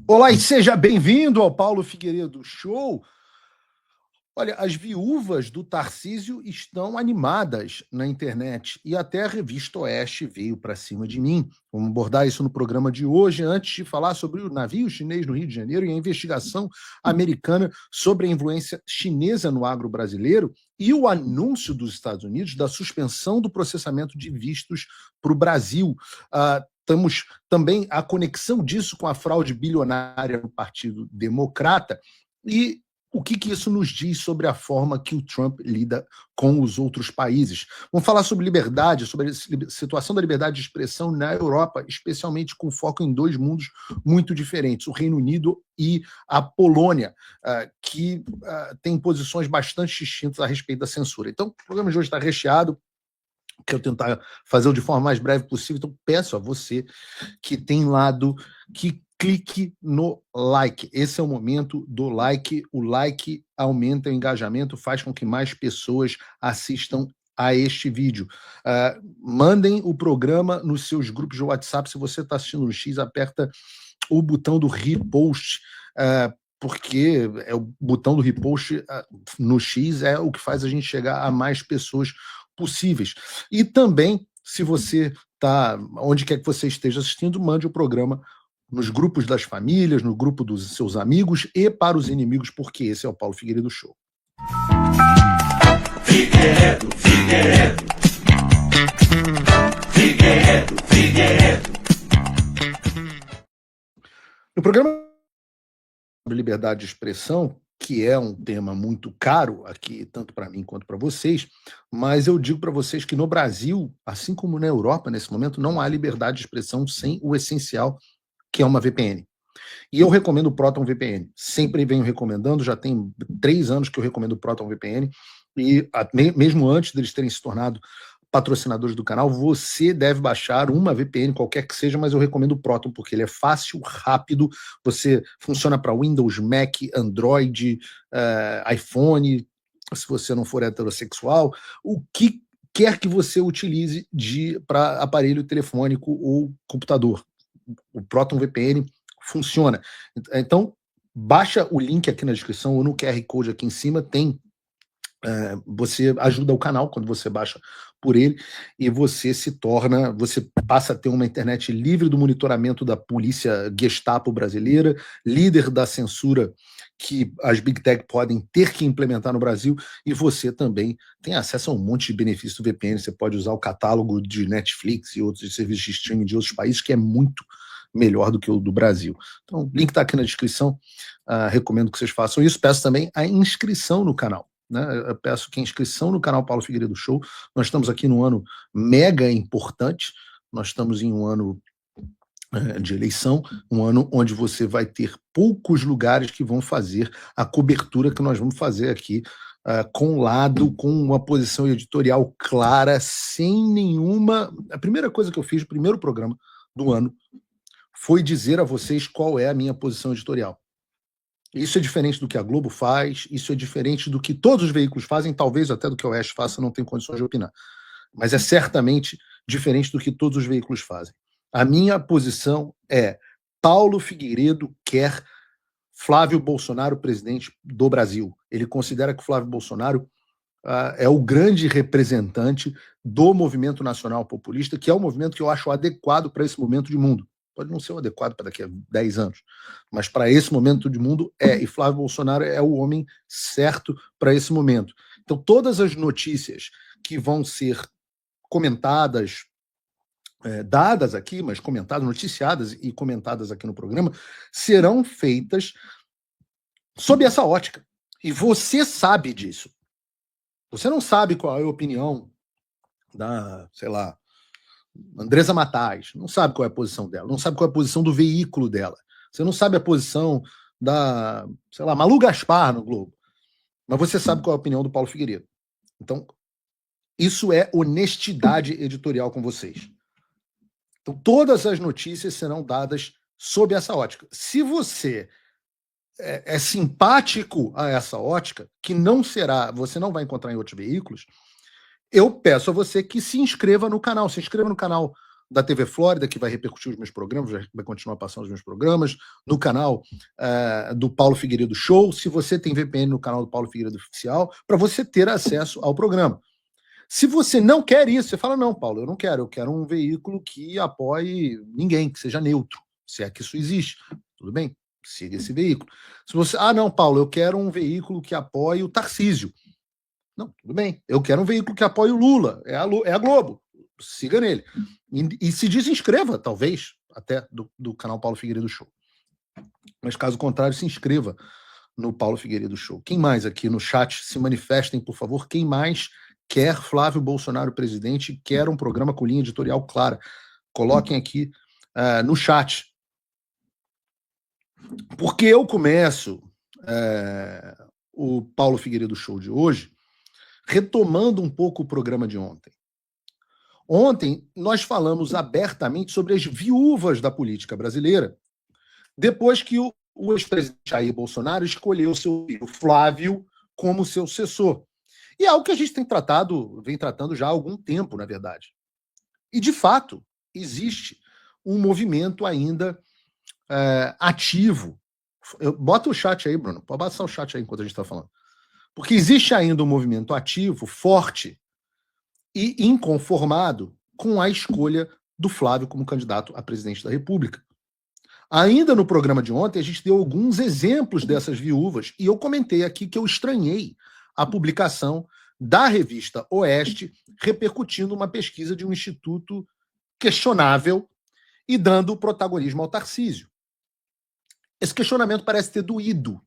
Olá e seja bem-vindo ao Paulo Figueiredo Show. Olha, as viúvas do Tarcísio estão animadas na internet e até a revista Oeste veio para cima de mim. Vamos abordar isso no programa de hoje, antes de falar sobre o navio chinês no Rio de Janeiro e a investigação americana sobre a influência chinesa no agro brasileiro e o anúncio dos Estados Unidos da suspensão do processamento de vistos para o Brasil. Estamos também a conexão disso com a fraude bilionária no Partido Democrata e o que isso nos diz sobre a forma que o Trump lida com os outros países. Vamos falar sobre liberdade, sobre a situação da liberdade de expressão na Europa, especialmente com foco em dois mundos muito diferentes, o Reino Unido e a Polônia, que têm posições bastante distintas a respeito da censura. Então, o programa de hoje está recheado. Quero tentar fazer-o de forma mais breve possível, então peço a você que tem lado que clique no like. Esse é o momento do like. O like aumenta o engajamento, faz com que mais pessoas assistam a este vídeo. Mandem o programa nos seus grupos de WhatsApp. Se você está assistindo no X, aperta o botão do repost, porque o botão do repost no X é o que faz a gente chegar a mais pessoas possíveis. E também, se você está, onde quer que você esteja assistindo, mande o programa nos grupos das famílias, no grupo dos seus amigos e para os inimigos, porque esse é o Paulo Figueiredo Show. Figueiredo, Figueiredo. Figueiredo, Figueiredo. No programa sobre liberdade de expressão, que é um tema muito caro aqui, tanto para mim quanto para vocês, mas eu digo para vocês que no Brasil, assim como na Europa, nesse momento, não há liberdade de expressão sem o essencial, que é uma VPN. E eu recomendo o Proton VPN. Sempre venho recomendando, já tem 3 anos que eu recomendo o Proton VPN, e mesmo antes deles terem se tornado patrocinadores do canal, você deve baixar uma VPN, qualquer que seja, mas eu recomendo o Proton, porque ele é fácil, rápido, você funciona para Windows, Mac, Android, iPhone, se você não for heterossexual, o que quer que você utilize para aparelho telefônico ou computador. O Proton VPN funciona. Então, baixa o link aqui na descrição ou no QR Code aqui em cima, tem você ajuda o canal quando você baixa por ele e você passa a ter uma internet livre do monitoramento da polícia Gestapo brasileira, líder da censura que as Big Tech podem ter que implementar no Brasil, e você também tem acesso a um monte de benefícios do VPN. Você pode usar o catálogo de Netflix e outros serviços de streaming de outros países, que é muito melhor do que o do Brasil. Então, o link está aqui na descrição, recomendo que vocês façam isso. Peço também a inscrição no canal. Eu peço que a inscrição no canal Paulo Figueiredo Show. Nós estamos aqui num ano mega importante, nós estamos em um ano de eleição, um ano onde você vai ter poucos lugares que vão fazer a cobertura que nós vamos fazer aqui, com uma posição editorial clara, sem nenhuma... A primeira coisa que eu fiz, o primeiro programa do ano, foi dizer a vocês qual é a minha posição editorial. Isso é diferente do que a Globo faz, isso é diferente do que todos os veículos fazem, talvez até do que a Oeste faça, não tenho condições de opinar. Mas é certamente diferente do que todos os veículos fazem. A minha posição é: Paulo Figueiredo quer Flávio Bolsonaro presidente do Brasil. Ele considera que o Flávio Bolsonaro é o grande representante do movimento nacional populista, que é o movimento que eu acho adequado para esse momento de mundo. Pode não ser o adequado para daqui a 10 anos, mas para esse momento de mundo e Flávio Bolsonaro é o homem certo para esse momento. Então, todas as notícias que vão ser comentadas, dadas aqui, mas comentadas, noticiadas e comentadas aqui no programa, serão feitas sob essa ótica. E você sabe disso. Você não sabe qual é a opinião da, sei lá, Andresa Matais, não sabe qual é a posição dela, não sabe qual é a posição do veículo dela, você não sabe a posição da, sei lá, Malu Gaspar no Globo, mas você sabe qual é a opinião do Paulo Figueiredo. Então, isso é honestidade editorial com vocês. Então, todas as notícias serão dadas sob essa ótica. Se você é simpático a essa ótica, que não será, você não vai encontrar em outros veículos, eu peço a você que se inscreva no canal. Se inscreva no canal da TV Flórida, que vai repercutir os meus programas, vai continuar passando os meus programas, no canal do Paulo Figueiredo Show, se você tem VPN no canal do Paulo Figueiredo Oficial, para você ter acesso ao programa. Se você não quer isso, você fala, não, Paulo, eu quero um veículo que apoie ninguém, que seja neutro, se é que isso existe. Tudo bem, siga esse veículo. Se você, não, Paulo, eu quero um veículo que apoie o Tarcísio. Não, tudo bem, eu quero um veículo que apoie o Lula, é a Globo, siga nele. E se desinscreva, talvez, até do canal Paulo Figueiredo Show. Mas caso contrário, se inscreva no Paulo Figueiredo Show. Quem mais aqui no chat? Se manifestem, por favor. Quem mais quer Flávio Bolsonaro presidente, quer um programa com linha editorial clara? Coloquem aqui no chat. Porque eu começo o Paulo Figueiredo Show de hoje retomando um pouco o programa de ontem. Ontem nós falamos abertamente sobre as viúvas da política brasileira, depois que o ex-presidente Jair Bolsonaro escolheu seu filho Flávio como seu sucessor. E é algo que a gente vem tratando já há algum tempo, na verdade. E, de fato, existe um movimento ainda ativo. Bota o chat aí, Bruno. Pode passar o chat aí enquanto a gente está falando. Porque existe ainda um movimento ativo, forte e inconformado com a escolha do Flávio como candidato a presidente da República. Ainda no programa de ontem, a gente deu alguns exemplos dessas viúvas e eu comentei aqui que eu estranhei a publicação da revista Oeste repercutindo uma pesquisa de um instituto questionável e dando protagonismo ao Tarcísio. Esse questionamento parece ter doído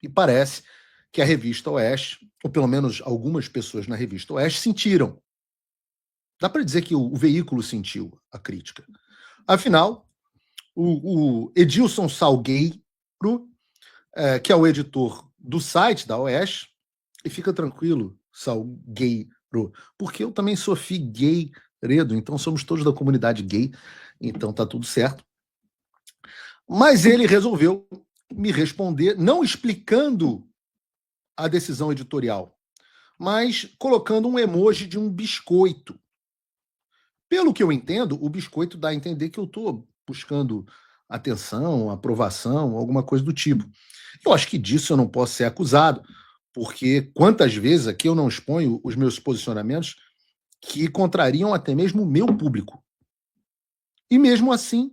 e parece que a revista Oeste, ou pelo menos algumas pessoas na revista Oeste, sentiram. Dá para dizer que o veículo sentiu a crítica. Afinal, o Edilson Salgueiro, que é o editor do site da Oeste, e fica tranquilo, Salgueiro, porque eu também sou Figueiredo, então somos todos da comunidade gay, então tá tudo certo. Mas ele resolveu me responder, não explicando a decisão editorial, mas colocando um emoji de um biscoito. Pelo que eu entendo, o biscoito dá a entender que eu estou buscando atenção, aprovação, alguma coisa do tipo. Eu acho que disso eu não posso ser acusado, porque quantas vezes aqui eu não exponho os meus posicionamentos que contrariam até mesmo o meu público. E mesmo assim,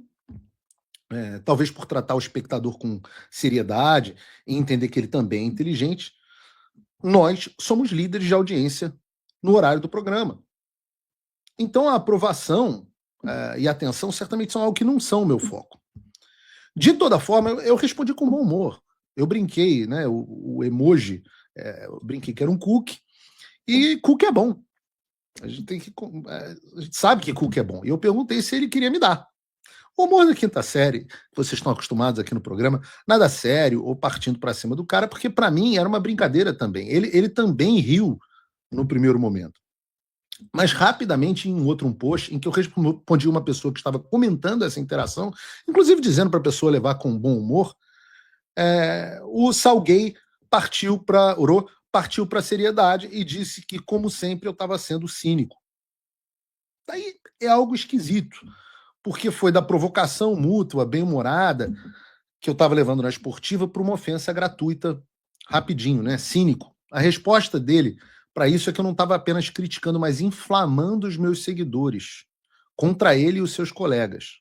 talvez por tratar o espectador com seriedade e entender que ele também é inteligente, nós somos líderes de audiência no horário do programa. Então a aprovação e a atenção certamente são algo que não são o meu foco. De toda forma, eu respondi com bom humor. Eu brinquei, né? O emoji, eu brinquei que era um cookie, e cookie é bom. A gente sabe que cookie é bom. E eu perguntei se ele queria me dar. O humor da quinta série, vocês estão acostumados aqui no programa, nada sério ou partindo para cima do cara, porque para mim era uma brincadeira também. Ele também riu no primeiro momento. Mas rapidamente, em um post, em que eu respondi uma pessoa que estava comentando essa interação, inclusive dizendo para a pessoa levar com bom humor, o Salguei partiu para a seriedade e disse que, como sempre, eu estava sendo cínico. Daí é algo esquisito, porque foi da provocação mútua, bem-humorada, que eu estava levando na esportiva para uma ofensa gratuita, rapidinho, né? Cínico. A resposta dele para isso é que eu não estava apenas criticando, mas inflamando os meus seguidores contra ele e os seus colegas.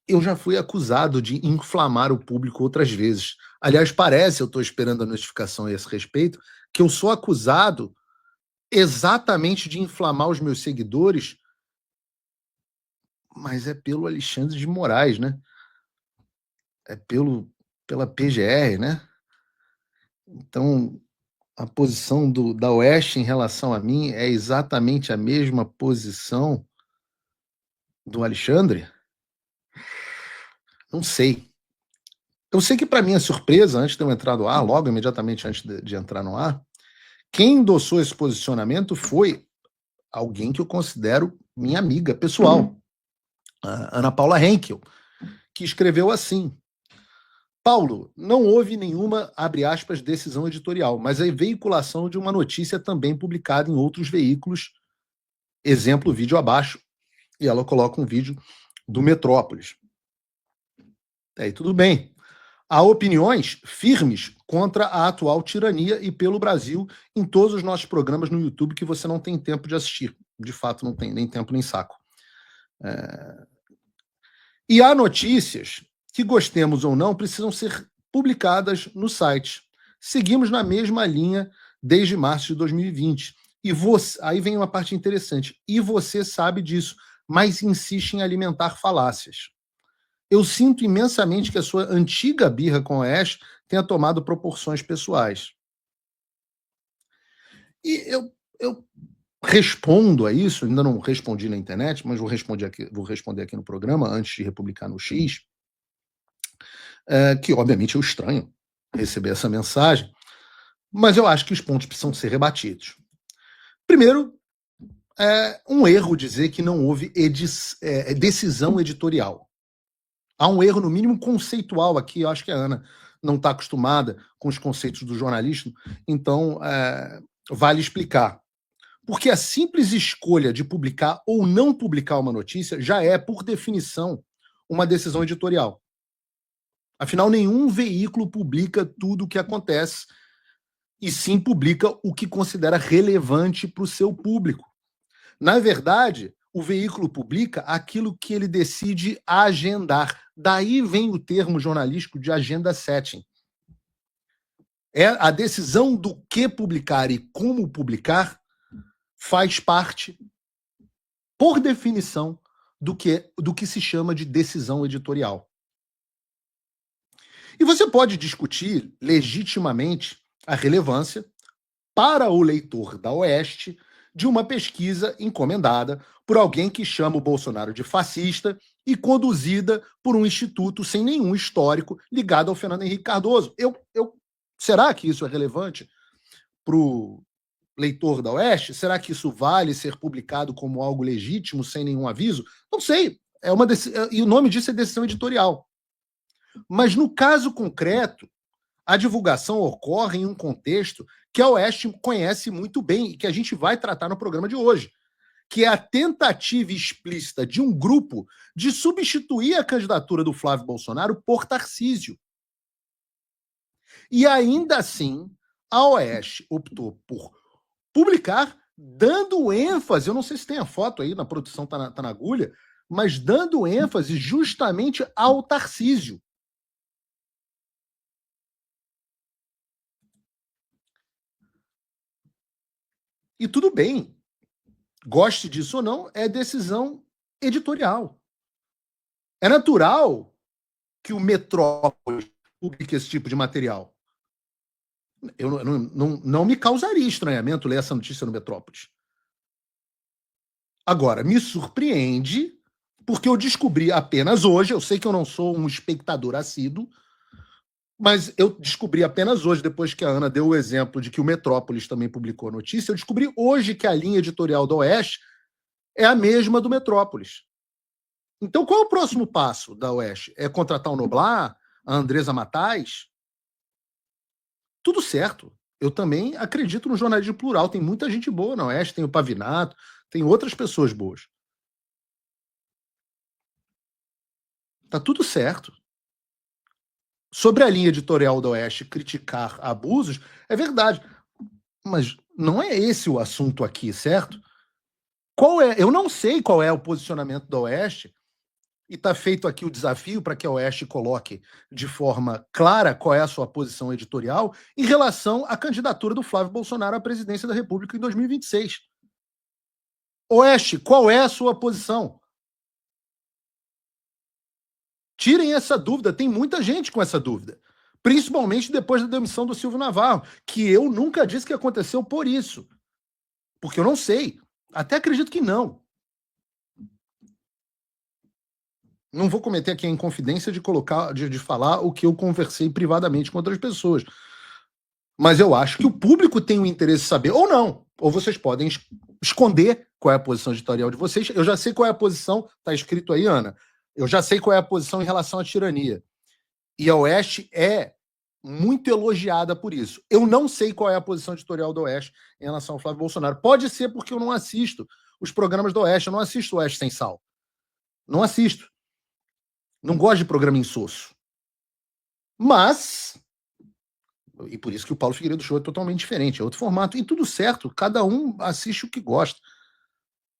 Eu já fui acusado de inflamar o público outras vezes. Aliás, eu estou esperando a notificação a esse respeito, que eu sou acusado exatamente de inflamar os meus seguidores, mas é pelo Alexandre de Moraes, né? É pela PGR, né? Então, a posição da Oeste em relação a mim é exatamente a mesma posição do Alexandre? Não sei. Eu sei que, para minha surpresa, antes de eu entrar no ar, logo imediatamente antes de entrar no ar, quem endossou esse posicionamento foi alguém que eu considero minha amiga pessoal, a Ana Paula Henkel, que escreveu assim: Paulo, não houve nenhuma, abre aspas, decisão editorial, mas a veiculação de uma notícia também publicada em outros veículos, exemplo, vídeo abaixo, E ela coloca um vídeo do Metrópolis. Aí tudo bem. Há opiniões firmes contra a atual tirania e pelo Brasil em todos os nossos programas no YouTube que você não tem tempo de assistir. De fato, não tem nem tempo nem saco. E há notícias que, gostemos ou não, precisam ser publicadas no site. Seguimos na mesma linha desde março de 2020. E você, aí vem uma parte interessante. E você sabe disso, mas insiste em alimentar falácias. Eu sinto imensamente que a sua antiga birra com o Oeste tenha tomado proporções pessoais. E eu respondo a isso, ainda não respondi na internet, mas vou responder aqui no programa, antes de republicar no X, que obviamente eu estranho receber essa mensagem, mas eu acho que os pontos precisam ser rebatidos. Primeiro, é um erro dizer que não houve decisão editorial. Há um erro, no mínimo, conceitual aqui. Eu acho que a Ana não está acostumada com os conceitos do jornalismo, então vale explicar. Porque a simples escolha de publicar ou não publicar uma notícia já é, por definição, uma decisão editorial. Afinal, nenhum veículo publica tudo o que acontece, e sim publica o que considera relevante para o seu público. Na verdade, o veículo publica aquilo que ele decide agendar. Daí vem o termo jornalístico de agenda setting. É a decisão do que publicar e como publicar faz parte, por definição, do que se chama de decisão editorial. E você pode discutir legitimamente a relevância para o leitor da Oeste de uma pesquisa encomendada por alguém que chama o Bolsonaro de fascista e conduzida por um instituto sem nenhum histórico ligado ao Fernando Henrique Cardoso. Será que isso é relevante para o leitor da Oeste? Será que isso vale ser publicado como algo legítimo, sem nenhum aviso? Não sei. E o nome disso é decisão editorial. Mas no caso concreto, a divulgação ocorre em um contexto que a Oeste conhece muito bem e que a gente vai tratar no programa de hoje, que é a tentativa explícita de um grupo de substituir a candidatura do Flávio Bolsonaro por Tarcísio. E ainda assim, a Oeste optou por publicar, dando ênfase, eu não sei se tem a foto aí, na produção tá na agulha, mas dando ênfase justamente ao Tarcísio. E tudo bem, goste disso ou não, é decisão editorial. É natural que o Metrópolis publique esse tipo de material. Não me causaria estranhamento ler essa notícia no Metrópolis. Agora, me surpreende, porque eu descobri apenas hoje, eu sei que eu não sou um espectador assíduo, mas eu descobri apenas hoje, depois que a Ana deu o exemplo de que o Metrópolis também publicou a notícia, eu descobri hoje que a linha editorial do Oeste é a mesma do Metrópolis. Então, qual é o próximo passo da Oeste? É contratar o Noblar, a Andresa Matais? Tudo certo. Eu também acredito no jornalismo plural. Tem muita gente boa na Oeste, tem o Pavinato, tem outras pessoas boas. Tá tudo certo. Sobre a linha editorial da Oeste criticar abusos, é verdade. Mas não é esse o assunto aqui, certo? Eu não sei qual é o posicionamento da Oeste, e está feito aqui o desafio para que a Oeste coloque de forma clara qual é a sua posição editorial em relação à candidatura do Flávio Bolsonaro à presidência da República em 2026. Oeste, qual é a sua posição? Tirem essa dúvida, tem muita gente com essa dúvida. Principalmente depois da demissão do Silvio Navarro, que eu nunca disse que aconteceu por isso. Porque eu não sei. Até acredito que não. Não vou cometer aqui a inconfidência de falar o que eu conversei privadamente com outras pessoas. Mas eu acho que o público tem o interesse de saber, ou não. Ou vocês podem esconder qual é a posição editorial de vocês. Eu já sei qual é a posição, está escrito aí, Ana. Eu já sei qual é a posição em relação à tirania. E a Oeste é muito elogiada por isso. Eu não sei qual é a posição editorial da Oeste em relação ao Flávio Bolsonaro. Pode ser porque eu não assisto os programas da Oeste, eu não assisto o Oeste Sem Sal. Não assisto. Não gosto de programa insosso. Mas, e por isso que o Paulo Figueiredo Show é totalmente diferente, é outro formato, e tudo certo, cada um assiste o que gosta.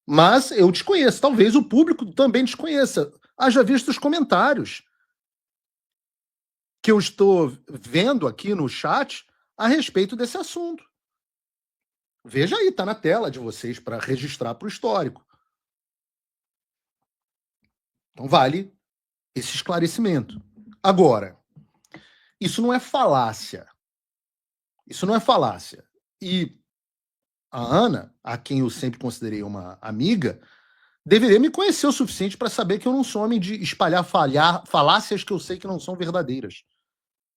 Mas eu desconheço, talvez o público também desconheça. Haja visto os comentários que eu estou vendo aqui no chat a respeito desse assunto. Veja aí, tá na tela de vocês para registrar para o histórico. Então vale esse esclarecimento. Agora, isso não é falácia. Isso não é falácia. E a Ana, a quem eu sempre considerei uma amiga, deveria me conhecer o suficiente para saber que eu não sou homem de espalhar falácias que eu sei que não são verdadeiras.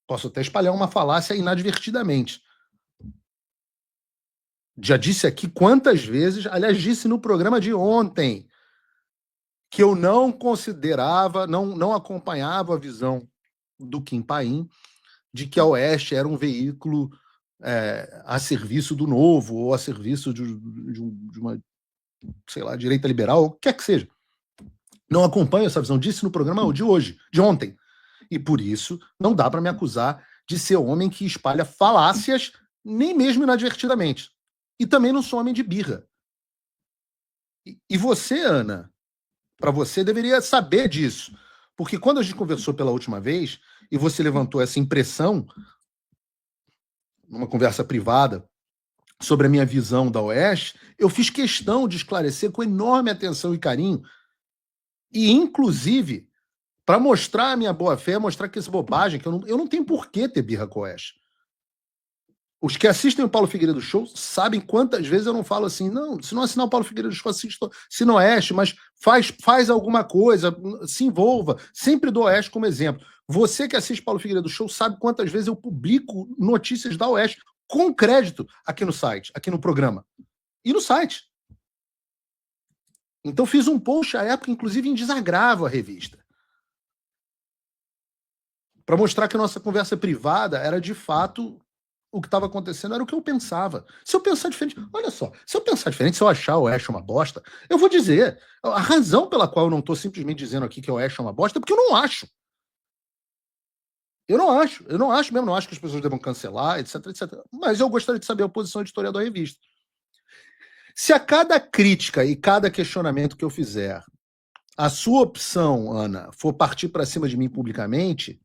Posso até espalhar uma falácia inadvertidamente. Já disse aqui quantas vezes, aliás, disse no programa de ontem, que eu não considerava, não acompanhava a visão do Kim Paim de que a Oeste era um veículo a serviço do novo, ou a serviço de uma, sei lá, direita liberal, o que quer que seja. Não acompanho essa visão, disse no programa de hoje, de ontem. E por isso não dá para me acusar de ser homem que espalha falácias, nem mesmo inadvertidamente. E também não sou homem de birra. E você, Ana, para você deveria saber disso. Porque quando a gente conversou pela última vez, e você levantou essa impressão, numa conversa privada, sobre a minha visão da Oeste, eu fiz questão de esclarecer com enorme atenção e carinho, e inclusive para mostrar a minha boa-fé, mostrar que essa bobagem, que eu não tenho por que ter birra com o Oeste. Os que assistem o Paulo Figueiredo Show sabem quantas vezes eu não falo assim, não, se não assinar o Paulo Figueiredo Show, assista no Oeste, mas faz alguma coisa, se envolva, sempre do Oeste como exemplo. Você que assiste Paulo Figueiredo Show sabe quantas vezes eu publico notícias da Oeste com crédito aqui no site, aqui no programa. E no site. Então fiz um post à época, inclusive em desagravo à revista. Para mostrar que a nossa conversa privada era de fato o que estava acontecendo, era o que eu pensava. Se eu pensar diferente, olha só, se eu pensar diferente, se eu achar o Oeste uma bosta, eu vou dizer. A razão pela qual eu não estou simplesmente dizendo aqui que o Oeste é uma bosta é porque eu não acho. Eu não acho mesmo, não acho que as pessoas devam cancelar, etc, etc. Mas eu gostaria de saber a posição editorial da revista. Se a cada crítica e cada questionamento que eu fizer, a sua opção, Ana, for partir para cima de mim publicamente,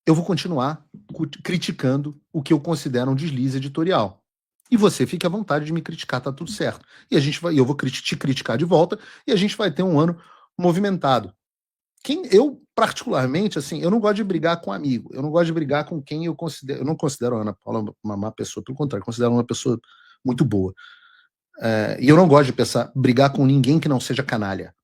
eu vou continuar criticando o que eu considero um deslize editorial. E você fique à vontade de me criticar, tá tudo certo. E eu vou te criticar de volta e a gente vai ter um ano movimentado. Eu, particularmente, assim, eu não gosto de brigar com amigo. Eu não gosto de brigar com quem eu considero. Eu não considero a Ana Paula uma má pessoa, pelo contrário, eu considero uma pessoa muito boa. E eu não gosto de brigar com ninguém que não seja canalha.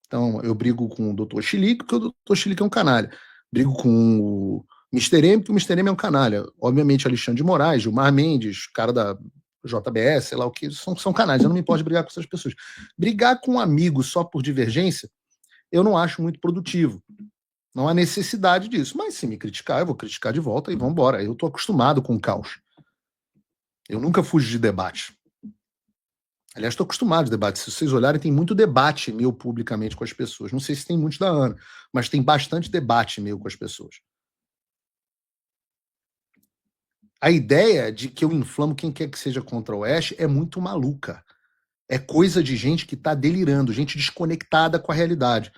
Então, eu brigo com o Dr. Chilique, porque o Dr. Chilique é um canalha. Brigo com o Mr. M, porque o Mr. M é um canalha. Obviamente, Alexandre de Moraes, Gilmar Mendes, cara da JBS, sei lá o que, são canalhas. Eu não me importo de brigar com essas pessoas. Brigar com um amigo só por divergência, eu não acho muito produtivo. Não há necessidade disso. Mas se me criticar, eu vou criticar de volta e vamos embora. Eu estou acostumado com o caos. Eu nunca fujo de debate. Aliás, estou acostumado a debate. Se vocês olharem, tem muito debate meu publicamente com as pessoas. Não sei se tem muitos da Ana, mas tem bastante debate meu com as pessoas. A ideia de que eu inflamo quem quer que seja contra o Oeste é muito maluca. É coisa de gente que está delirando, gente desconectada com a realidade.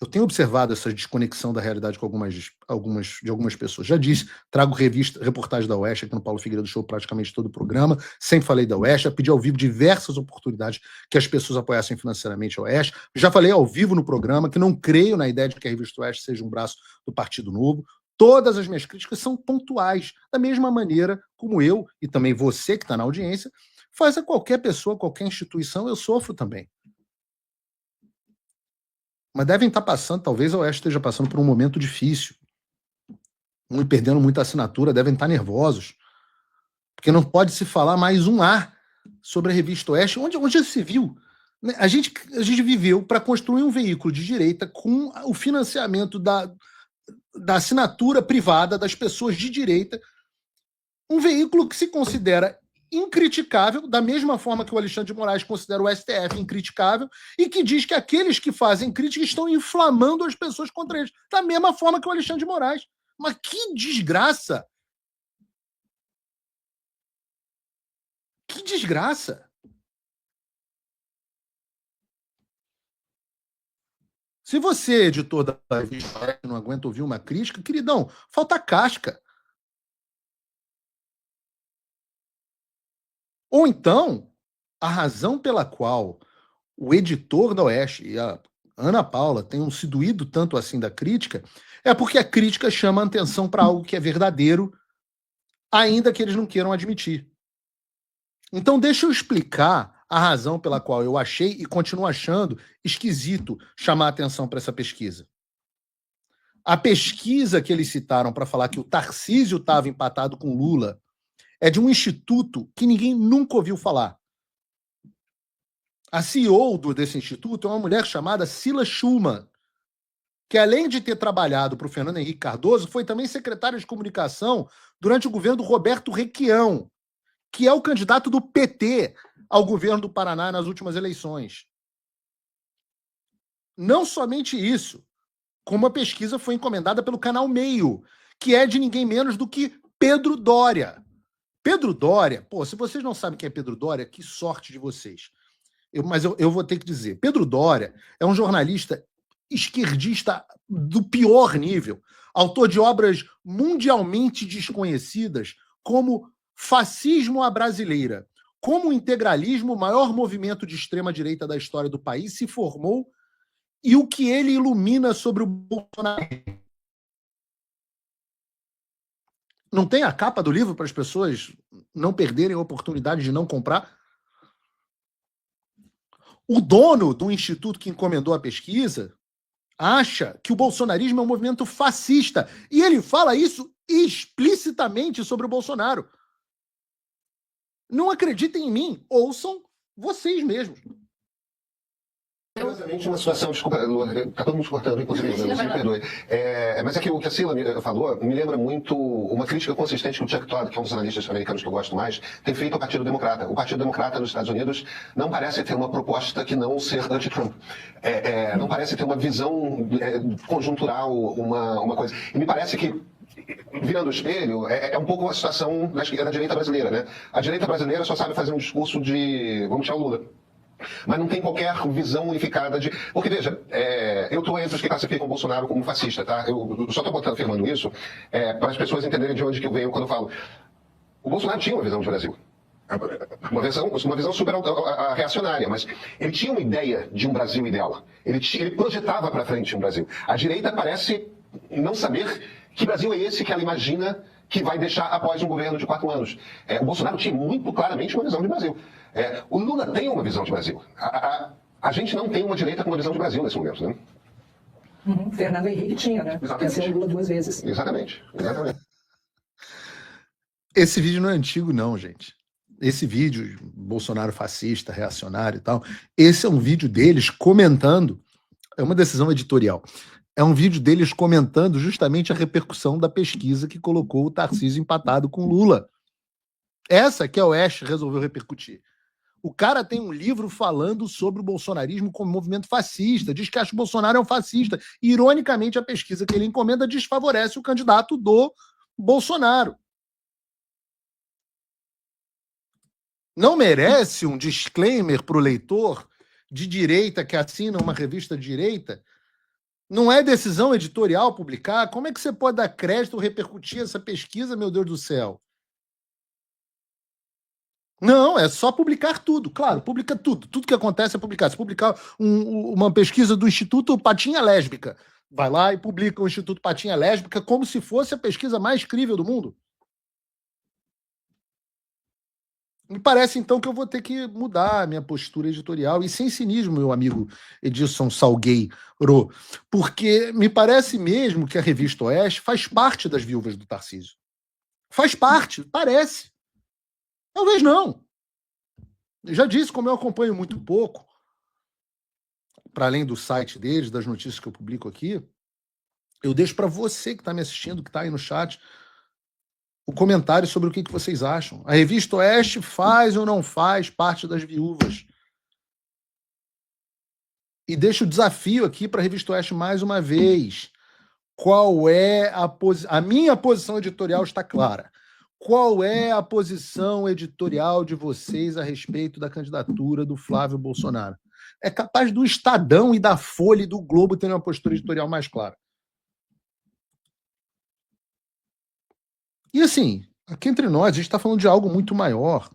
Eu tenho observado essa desconexão da realidade com algumas pessoas. Já disse, trago reportagem da Oeste aqui no Paulo Figueiredo Show praticamente todo o programa. Sempre falei da Oeste, já pedi ao vivo diversas oportunidades que as pessoas apoiassem financeiramente a Oeste. Já falei ao vivo no programa que não creio na ideia de que a revista Oeste seja um braço do Partido Novo. Todas as minhas críticas são pontuais, da mesma maneira como eu, e também você que está na audiência, faz a qualquer pessoa, qualquer instituição, eu sofro também. Mas devem estar passando, talvez a Oeste esteja passando por um momento difícil. Perdendo muita assinatura, devem estar nervosos. Porque não pode se falar mais um A sobre a revista Oeste. Onde já se viu? A gente viveu para construir um veículo de direita com o financiamento da assinatura privada das pessoas de direita. Um veículo que se considera incriticável, da mesma forma que o Alexandre de Moraes considera o STF incriticável, e que diz que aqueles que fazem crítica estão inflamando as pessoas contra eles, da mesma forma que o Alexandre de Moraes. Mas que desgraça! Que desgraça! Se você, editor da revista, não aguenta ouvir uma crítica, queridão, falta casca. Ou então, a razão pela qual o editor da Oeste e a Ana Paula tenham se doído tanto assim da crítica é porque a crítica chama a atenção para algo que é verdadeiro, ainda que eles não queiram admitir. Então, deixa eu explicar a razão pela qual eu achei e continuo achando esquisito chamar a atenção para essa pesquisa. A pesquisa que eles citaram para falar que o Tarcísio estava empatado com Lula é de um instituto que ninguém nunca ouviu falar. A CEO desse instituto é uma mulher chamada Cila Schumann, que além de ter trabalhado para o Fernando Henrique Cardoso, foi também secretária de comunicação durante o governo do Roberto Requião, que é o candidato do PT ao governo do Paraná nas últimas eleições. Não somente isso, como a pesquisa foi encomendada pelo Canal Meio, que é de ninguém menos do que Pedro Doria. Pedro Doria, pô, se vocês não sabem quem é Pedro Doria, que sorte de vocês. Mas eu vou ter que dizer, Pedro Doria é um jornalista esquerdista do pior nível, autor de obras mundialmente desconhecidas, como Fascismo à Brasileira, como o integralismo, o maior movimento de extrema-direita da história do país, se formou e o que ele ilumina sobre o Bolsonaro. Não tem a capa do livro para as pessoas não perderem a oportunidade de não comprar? O dono do instituto que encomendou a pesquisa acha que o bolsonarismo é um movimento fascista. E ele fala isso explicitamente sobre o Bolsonaro. Não acreditem em mim, ouçam vocês mesmos. Curiosamente, uma situação, desculpa, está todo mundo cortando, inclusive, me perdoe. Mas é que o que a Cila falou me lembra muito uma crítica consistente que o Chuck Todd, que é um dos analistas americanos que eu gosto mais, tem feito ao Partido Democrata. O Partido Democrata nos Estados Unidos não parece ter uma proposta que não ser anti-Trump. Não parece ter uma visão conjuntural, uma coisa. E me parece que virando o espelho, é um pouco a situação da direita brasileira, né? A direita brasileira só sabe fazer um discurso de vamos tirar o Lula. Mas não tem qualquer visão unificada de... Porque, veja, eu estou entre os que classificam o Bolsonaro como fascista, tá? Eu só estou afirmando isso para as pessoas entenderem de onde que eu venho quando eu falo. O Bolsonaro tinha uma visão de Brasil. Uma visão super reacionária, mas ele tinha uma ideia de um Brasil ideal. Ele projetava para frente um Brasil. A direita parece não saber que Brasil é esse que ela imagina que vai deixar após um governo de 4 anos. O Bolsonaro tinha muito claramente uma visão de Brasil. O Lula tem uma visão de Brasil. A gente não tem uma direita com uma visão de Brasil nesse momento, né? Fernando Henrique tinha, né? Venceu o Lula 2 vezes. Exatamente. Esse vídeo não é antigo, não, gente. Esse vídeo, Bolsonaro fascista, reacionário e tal, esse é um vídeo deles comentando, é uma decisão editorial, é um vídeo deles comentando justamente a repercussão da pesquisa que colocou o Tarcísio empatado com Lula. Essa que a Oeste resolveu repercutir. O cara tem um livro falando sobre o bolsonarismo como movimento fascista, diz que acha que o Bolsonaro é um fascista. E, ironicamente, a pesquisa que ele encomenda desfavorece o candidato do Bolsonaro. Não merece um disclaimer para o leitor de direita que assina uma revista de direita? Não é decisão editorial publicar? Como é que você pode dar crédito ou repercutir essa pesquisa, meu Deus do céu? Não, é só publicar tudo. Claro, publica tudo. Tudo que acontece é publicar. Se publicar uma pesquisa do Instituto Patinha Lésbica, vai lá e publica o Instituto Patinha Lésbica como se fosse a pesquisa mais incrível do mundo. Me parece, então, que eu vou ter que mudar a minha postura editorial, e sem cinismo, meu amigo Edilson Salgueiro, porque me parece mesmo que a revista Oeste faz parte das viúvas do Tarcísio. Faz parte, parece. Talvez não. Eu já disse, como eu acompanho muito pouco, para além do site deles, das notícias que eu publico aqui, eu deixo para você que está me assistindo, que está aí no chat, o comentário sobre o que vocês acham. A Revista Oeste faz ou não faz parte das viúvas? E deixo o desafio aqui para a Revista Oeste mais uma vez. Qual é a minha posição editorial está clara. Qual é a posição editorial de vocês a respeito da candidatura do Flávio Bolsonaro? É capaz do Estadão e da Folha e do Globo terem uma postura editorial mais clara. E assim, aqui entre nós, a gente está falando de algo muito maior.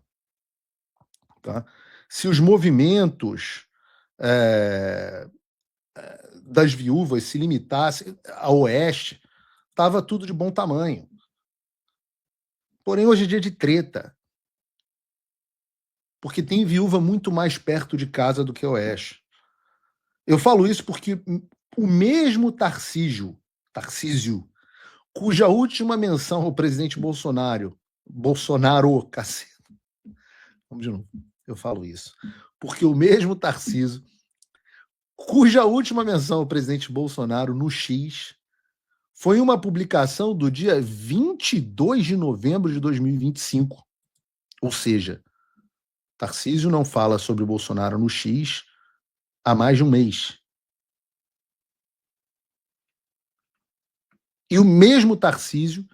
Tá? Se os movimentos das viúvas se limitassem a Oeste, estava tudo de bom tamanho. Porém, hoje é dia de treta. Porque tem viúva muito mais perto de casa do que Oeste. Eu falo isso porque o mesmo Tarcísio, cuja última menção ao presidente Bolsonaro, cacete. Vamos de novo. Eu falo isso. Porque o mesmo Tarcísio, cuja última menção ao presidente Bolsonaro no X foi uma publicação do dia 22 de novembro de 2025. Ou seja, Tarcísio não fala sobre o Bolsonaro no X há mais de um mês. E o mesmo Tarcísio,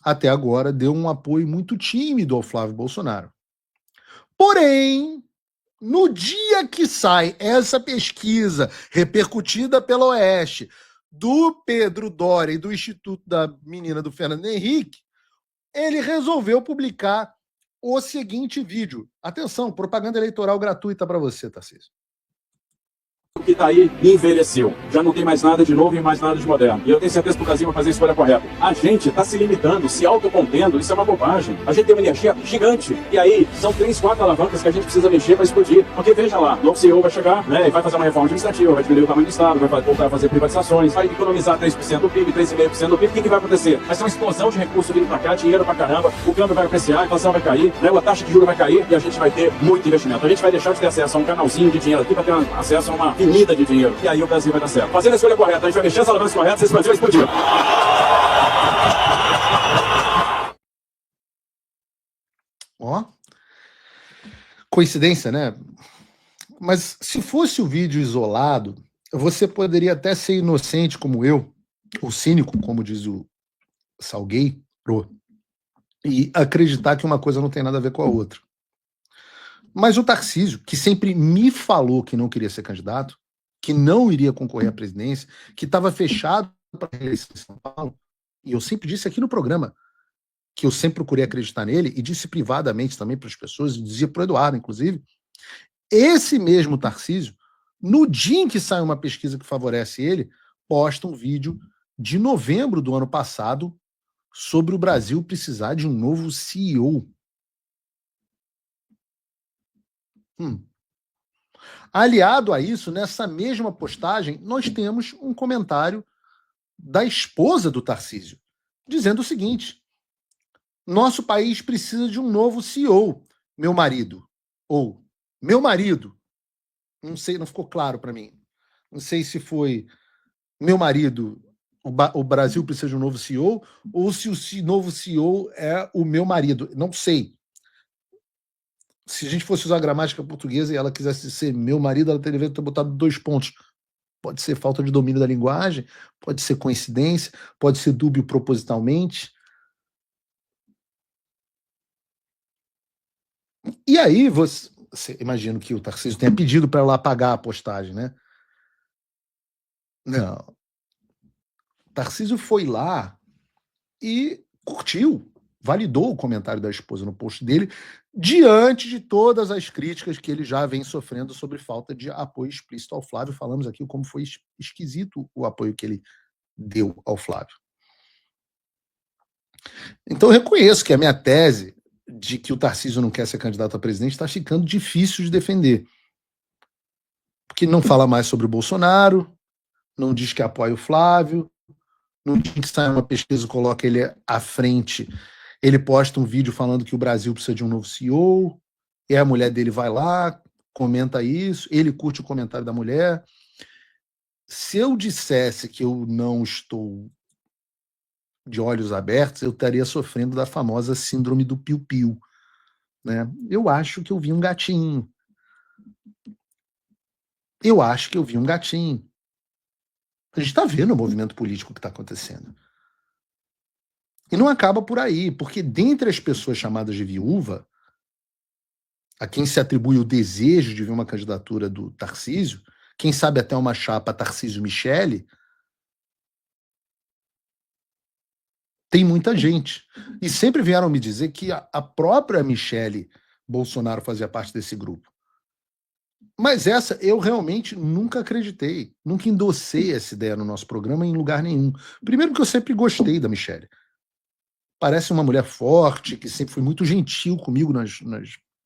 até agora, deu um apoio muito tímido ao Flávio Bolsonaro. Porém, no dia que sai essa pesquisa repercutida pela Oeste, do Pedro Doria e do Instituto da menina do Fernando Henrique, ele resolveu publicar o seguinte vídeo. Atenção, propaganda eleitoral gratuita para você, Tarcísio. O que está aí envelheceu. Já não tem mais nada de novo e mais nada de moderno. E eu tenho certeza que o Brasil vai fazer a escolha correta. A gente está se limitando, se autocontendo, isso é uma bobagem. A gente tem uma energia gigante. E aí, são 3, 4 alavancas que a gente precisa mexer para explodir. Porque veja lá, o novo CEO vai chegar, né, e vai fazer uma reforma administrativa, vai diminuir o tamanho do Estado, vai voltar a fazer privatizações, vai economizar 3% do PIB, 3,5% do PIB. O que vai acontecer? Vai ser uma explosão de recursos vindo para cá, dinheiro para caramba, o câmbio vai apreciar, a inflação vai cair, né, a taxa de juros vai cair e a gente vai ter muito investimento. A gente vai deixar de ter acesso a um canalzinho de dinheiro aqui para ter acesso a uma avenida de dinheiro. E aí o Brasil vai dar certo. Fazendo a escolha correta, a gente vai mexer as alavancas corretas e esse Brasil vai explodir. Ó, coincidência, né? Mas se fosse o vídeo isolado, você poderia até ser inocente como eu, ou cínico, como diz o Salgueiro, e acreditar que uma coisa não tem nada a ver com a outra. Mas o Tarcísio, que sempre me falou que não queria ser candidato, que não iria concorrer à presidência, que estava fechado para a eleição em São Paulo, e eu sempre disse aqui no programa que eu sempre procurei acreditar nele, e disse privadamente também para as pessoas, e dizia para o Eduardo, inclusive, esse mesmo Tarcísio, no dia em que sai uma pesquisa que favorece ele, posta um vídeo de novembro do ano passado sobre o Brasil precisar de um novo CEO. Aliado a isso, nessa mesma postagem, nós temos um comentário da esposa do Tarcísio, dizendo o seguinte: nosso país precisa de um novo CEO, meu marido. Ou, meu marido. Não sei, não ficou claro para mim. Não sei se foi meu marido, o Brasil precisa de um novo CEO, ou se o novo CEO é o meu marido. Não sei. Se a gente fosse usar a gramática portuguesa e ela quisesse ser meu marido, ela teria ter botado 2 pontos. Pode ser falta de domínio da linguagem, pode ser coincidência, pode ser dúbio propositalmente. E aí você imagina que o Tarcísio tenha pedido para ela apagar a postagem, né? Não. O Tarcísio foi lá e curtiu, validou o comentário da esposa no post dele, diante de todas as críticas que ele já vem sofrendo sobre falta de apoio explícito ao Flávio. Falamos aqui como foi esquisito o apoio que ele deu ao Flávio. Então eu reconheço que a minha tese de que o Tarcísio não quer ser candidato a presidente está ficando difícil de defender. Porque não fala mais sobre o Bolsonaro, não diz que apoia o Flávio, no dia que sai uma pesquisa e coloca ele à frente, ele posta um vídeo falando que o Brasil precisa de um novo CEO, e a mulher dele vai lá, comenta isso, ele curte o comentário da mulher. Se eu dissesse que eu não estou de olhos abertos, eu estaria sofrendo da famosa síndrome do piu-piu, né? Eu acho que eu vi um gatinho. Eu acho que eu vi um gatinho. A gente está vendo o movimento político que está acontecendo. E não acaba por aí, porque dentre as pessoas chamadas de viúva, a quem se atribui o desejo de ver uma candidatura do Tarcísio, quem sabe até uma chapa Tarcísio-Michele, tem muita gente. E sempre vieram me dizer que a própria Michele Bolsonaro fazia parte desse grupo. Mas essa eu realmente nunca acreditei, nunca endossei essa ideia no nosso programa em lugar nenhum. Primeiro porque eu sempre gostei da Michele. Parece uma mulher forte, que sempre foi muito gentil comigo nas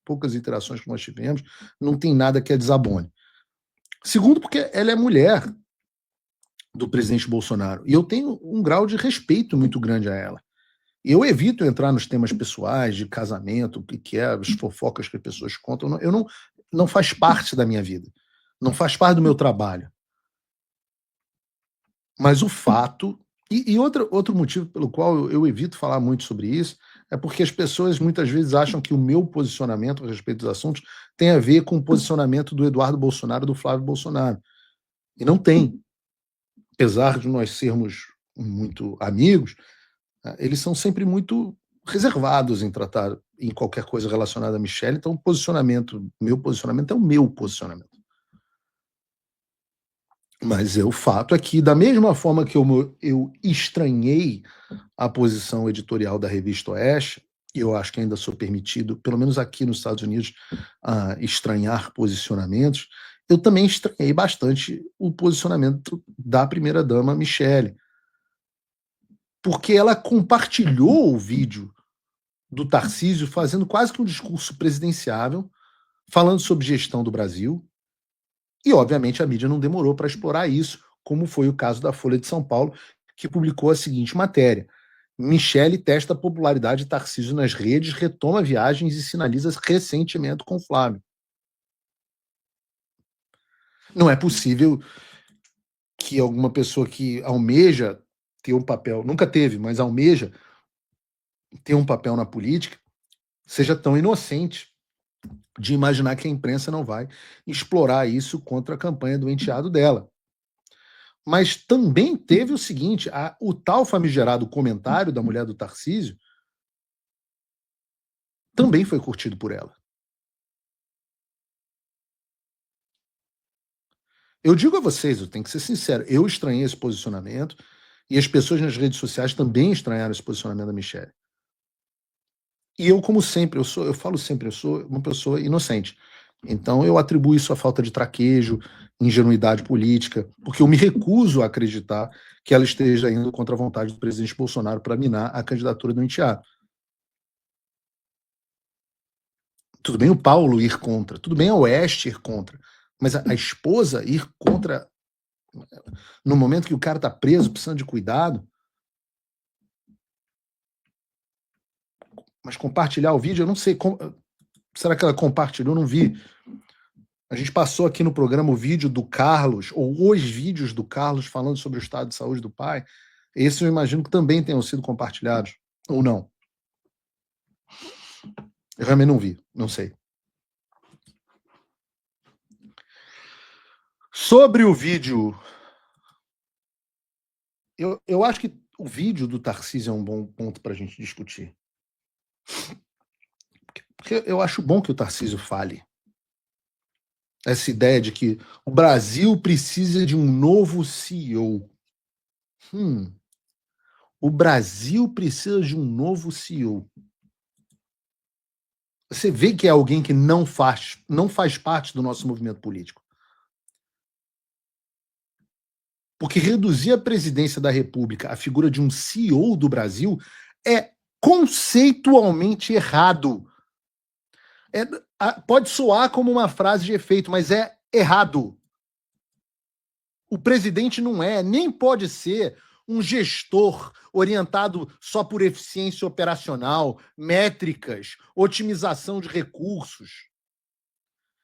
poucas interações que nós tivemos, não tem nada que a desabone. Segundo porque ela é mulher do presidente Bolsonaro, e eu tenho um grau de respeito muito grande a ela. Eu evito entrar nos temas pessoais, de casamento, o que é, as fofocas que as pessoas contam. Eu não faz parte da minha vida. Não faz parte do meu trabalho. Mas o fato... E outro motivo pelo qual eu evito falar muito sobre isso é porque as pessoas muitas vezes acham que o meu posicionamento a respeito dos assuntos tem a ver com o posicionamento do Eduardo Bolsonaro e do Flávio Bolsonaro. E não tem. Apesar de nós sermos muito amigos, eles são sempre muito reservados em tratar em qualquer coisa relacionada a Michele, então meu posicionamento é o meu posicionamento. Mas o fato é que, da mesma forma que eu estranhei a posição editorial da Revista Oeste, e eu acho que ainda sou permitido, pelo menos aqui nos Estados Unidos, estranhar posicionamentos, eu também estranhei bastante o posicionamento da primeira-dama Michele, porque ela compartilhou o vídeo do Tarcísio fazendo quase que um discurso presidenciável, falando sobre gestão do Brasil, e obviamente a mídia não demorou para explorar isso, como foi o caso da Folha de São Paulo, que publicou a seguinte matéria: Michele testa a popularidade de Tarcísio nas redes, retoma viagens e sinaliza ressentimento com Flávio. Não é possível que alguma pessoa que almeja ter um papel, nunca teve, mas almeja ter um papel na política, seja tão inocente de imaginar que a imprensa não vai explorar isso contra a campanha do enteado dela. Mas também teve o seguinte, o tal famigerado comentário da mulher do Tarcísio também foi curtido por ela. Eu digo a vocês, eu tenho que ser sincero, eu estranhei esse posicionamento e as pessoas nas redes sociais também estranharam esse posicionamento da Michele. E eu, como sempre, eu falo sempre, eu sou uma pessoa inocente. Então eu atribuo isso à falta de traquejo, ingenuidade política, porque eu me recuso a acreditar que ela esteja indo contra a vontade do presidente Bolsonaro para minar a candidatura do enteado. Tudo bem o Paulo ir contra, tudo bem a Oeste ir contra, mas a esposa ir contra no momento que o cara está preso, precisando de cuidado. Mas compartilhar o vídeo, eu não sei. Será que ela compartilhou? Eu não vi. A gente passou aqui no programa o vídeo do Carlos, ou os vídeos do Carlos falando sobre o estado de saúde do pai. Esse eu imagino que também tenham sido compartilhados. Ou não? Eu realmente não vi, não sei. Sobre o vídeo, eu acho que o vídeo do Tarcísio é um bom ponto para a gente discutir. Porque eu acho bom que o Tarcísio fale. Essa ideia de que o Brasil precisa de um novo CEO. O Brasil precisa de um novo CEO. Você vê que é alguém que não faz parte do nosso movimento político. Porque reduzir a presidência da República à figura de um CEO do Brasil é conceitualmente errado. Pode soar como uma frase de efeito, mas é errado. O presidente não nem pode ser um gestor orientado só por eficiência operacional, métricas, otimização de recursos.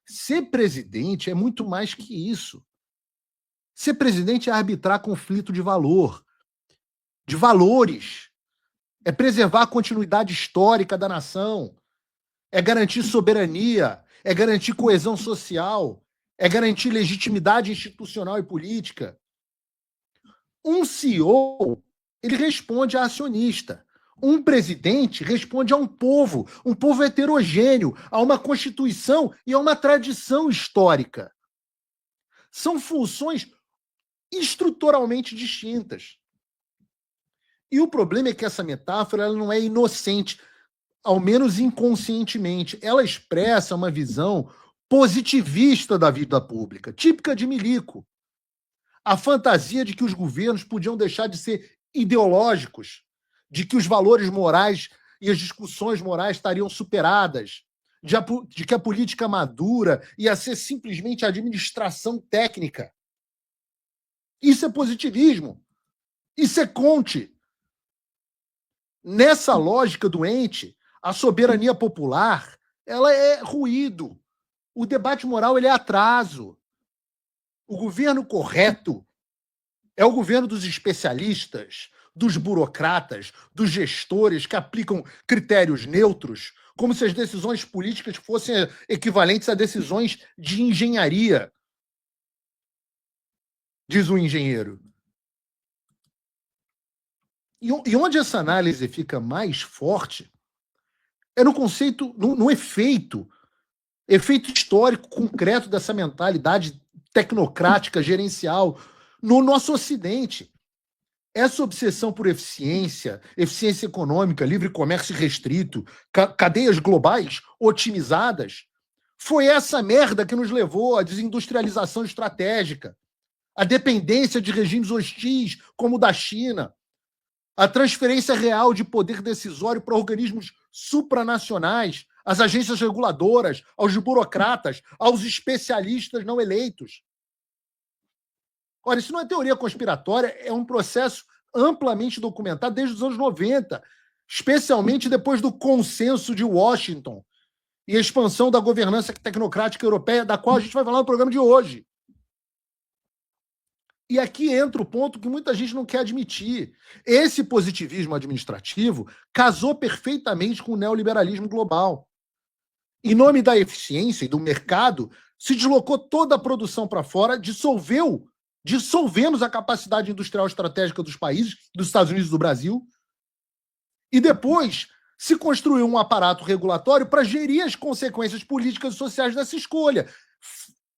Ser presidente é muito mais que isso. Ser presidente é arbitrar conflito de valores. é preservar a continuidade histórica da nação, é garantir soberania, é garantir coesão social, é garantir legitimidade institucional e política. Um CEO, ele responde a acionista. Um presidente responde a um povo heterogêneo, a uma constituição e a uma tradição histórica. São funções estruturalmente distintas. E o problema é que essa metáfora ela não é inocente, ao menos inconscientemente. Ela expressa uma visão positivista da vida pública, típica de Milico. A fantasia de que os governos podiam deixar de ser ideológicos, de que os valores morais e as discussões morais estariam superadas, de que a política madura ia ser simplesmente administração técnica. Isso é positivismo. Isso é Comte. Nessa lógica doente, a soberania popular ela é ruído. O debate moral ele é atraso. O governo correto é o governo dos especialistas, dos burocratas, dos gestores que aplicam critérios neutros, como se as decisões políticas fossem equivalentes a decisões de engenharia, diz o engenheiro. E onde essa análise fica mais forte é no conceito, no efeito histórico concreto dessa mentalidade tecnocrática, gerencial, no nosso Ocidente. Essa obsessão por eficiência econômica, livre comércio restrito, cadeias globais otimizadas, foi essa merda que nos levou à desindustrialização estratégica, à dependência de regimes hostis, como o da China, a transferência real de poder decisório para organismos supranacionais, às agências reguladoras, aos burocratas, aos especialistas não eleitos. Ora, isso não é teoria conspiratória, é um processo amplamente documentado desde os anos 90, especialmente depois do consenso de Washington e a expansão da governança tecnocrática europeia, da qual a gente vai falar no programa de hoje. E aqui entra o ponto que muita gente não quer admitir. Esse positivismo administrativo casou perfeitamente com o neoliberalismo global. Em nome da eficiência e do mercado, se deslocou toda a produção para fora, dissolvemos a capacidade industrial estratégica dos países, dos Estados Unidos e do Brasil, e depois se construiu um aparato regulatório para gerir as consequências políticas e sociais dessa escolha.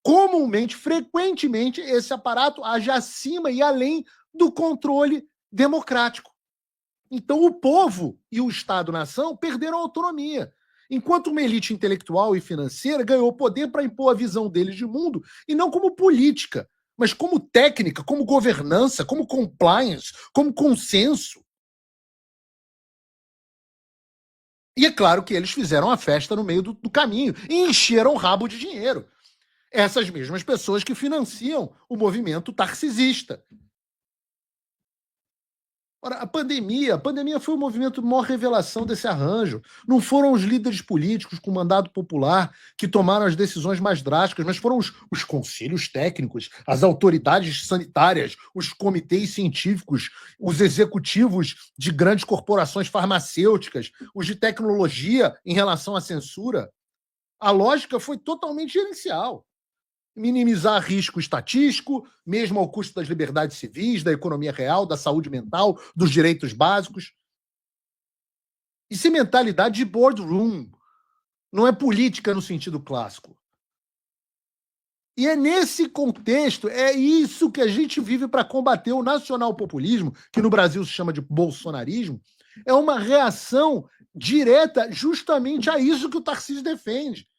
Comumente, frequentemente, esse aparato age acima e além do controle democrático. Então, o povo e o Estado-nação perderam a autonomia, enquanto uma elite intelectual e financeira ganhou poder para impor a visão deles de mundo, e não como política, mas como técnica, como governança, como compliance, como consenso. E é claro que eles fizeram a festa no meio do caminho e encheram o rabo de dinheiro. Essas mesmas pessoas que financiam o movimento tarcisista. Ora, a pandemia foi o movimento de maior revelação desse arranjo. Não foram os líderes políticos com mandato popular que tomaram as decisões mais drásticas, mas foram os conselhos técnicos, as autoridades sanitárias, os comitês científicos, os executivos de grandes corporações farmacêuticas, os de tecnologia em relação à censura. A lógica foi totalmente gerencial. Minimizar risco estatístico, mesmo ao custo das liberdades civis, da economia real, da saúde mental, dos direitos básicos. Isso é mentalidade de boardroom. Não é política no sentido clássico. E é nesse contexto, é isso que a gente vive para combater o nacional-populismo, que no Brasil se chama de bolsonarismo, é uma reação direta justamente a isso que o Tarcísio defende.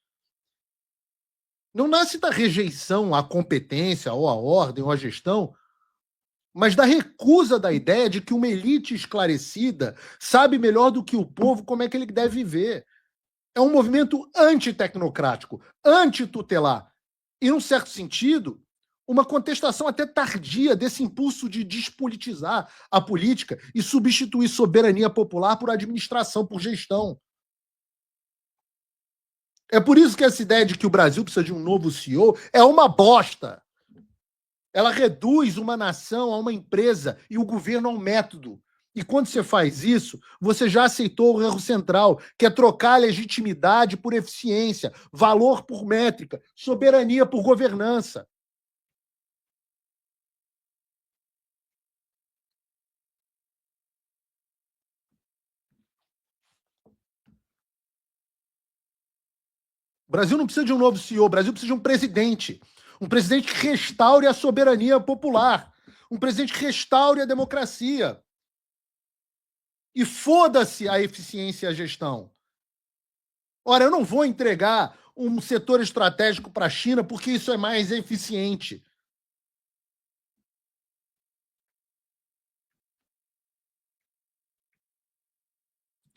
Não nasce da rejeição à competência, ou à ordem, ou à gestão, mas da recusa da ideia de que uma elite esclarecida sabe melhor do que o povo como é que ele deve viver. É um movimento antitecnocrático, antitutelar. E, num certo sentido, uma contestação até tardia desse impulso de despolitizar a política e substituir soberania popular por administração, por gestão. É por isso que essa ideia de que o Brasil precisa de um novo CEO é uma bosta. Ela reduz uma nação a uma empresa e o governo a um método. E quando você faz isso, você já aceitou o erro central, que é trocar legitimidade por eficiência, valor por métrica, soberania por governança. O Brasil não precisa de um novo CEO, o Brasil precisa de um presidente. Um presidente que restaure a soberania popular. Um presidente que restaure a democracia. E foda-se a eficiência e a gestão. Ora, eu não vou entregar um setor estratégico para a China porque isso é mais eficiente.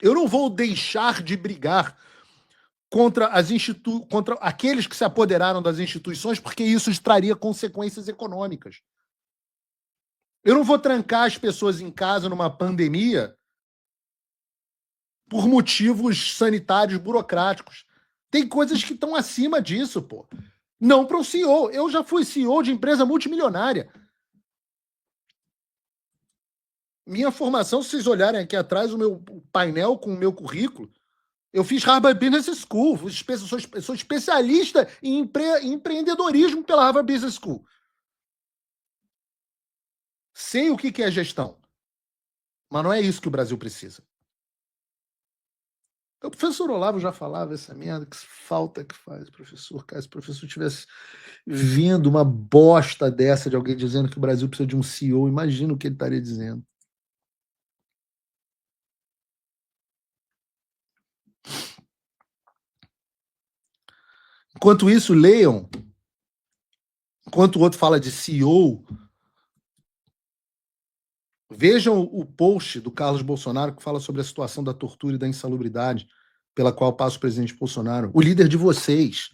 Eu não vou deixar de brigar contra aqueles que se apoderaram das instituições, porque isso traria consequências econômicas. Eu não vou trancar as pessoas em casa numa pandemia por motivos sanitários burocráticos. Tem coisas que estão acima disso, pô. Não para o CEO. Eu já fui CEO de empresa multimilionária. Minha formação, se vocês olharem aqui atrás, o meu painel com o meu currículo, eu fiz Harvard Business School, sou especialista em empreendedorismo pela Harvard Business School. Sei o que é gestão, mas não é isso que o Brasil precisa. O professor Olavo já falava essa merda, que falta que faz, professor. Cara, se o professor tivesse vendo uma bosta dessa de alguém dizendo que o Brasil precisa de um CEO, imagina o que ele estaria dizendo. Enquanto isso, leiam. Enquanto o outro fala de CEO, vejam o post do Carlos Bolsonaro que fala sobre a situação da tortura e da insalubridade pela qual passa o presidente Bolsonaro, o líder de vocês.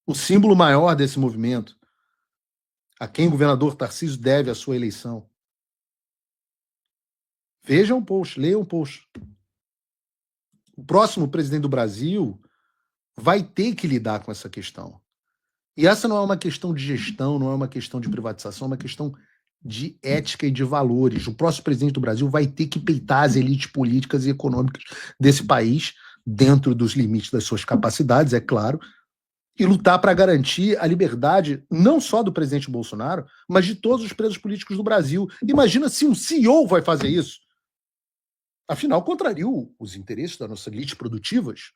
O símbolo maior desse movimento, a quem o governador Tarcísio deve a sua eleição. Vejam o post, leiam o post. O próximo presidente do Brasil vai ter que lidar com essa questão. E essa não é uma questão de gestão, não é uma questão de privatização, é uma questão de ética e de valores. O próximo presidente do Brasil vai ter que peitar as elites políticas e econômicas desse país, dentro dos limites das suas capacidades, é claro, e lutar para garantir a liberdade não só do presidente Bolsonaro, mas de todos os presos políticos do Brasil. Imagina se um CEO vai fazer isso. Afinal, contraria os interesses das nossas elites produtivas.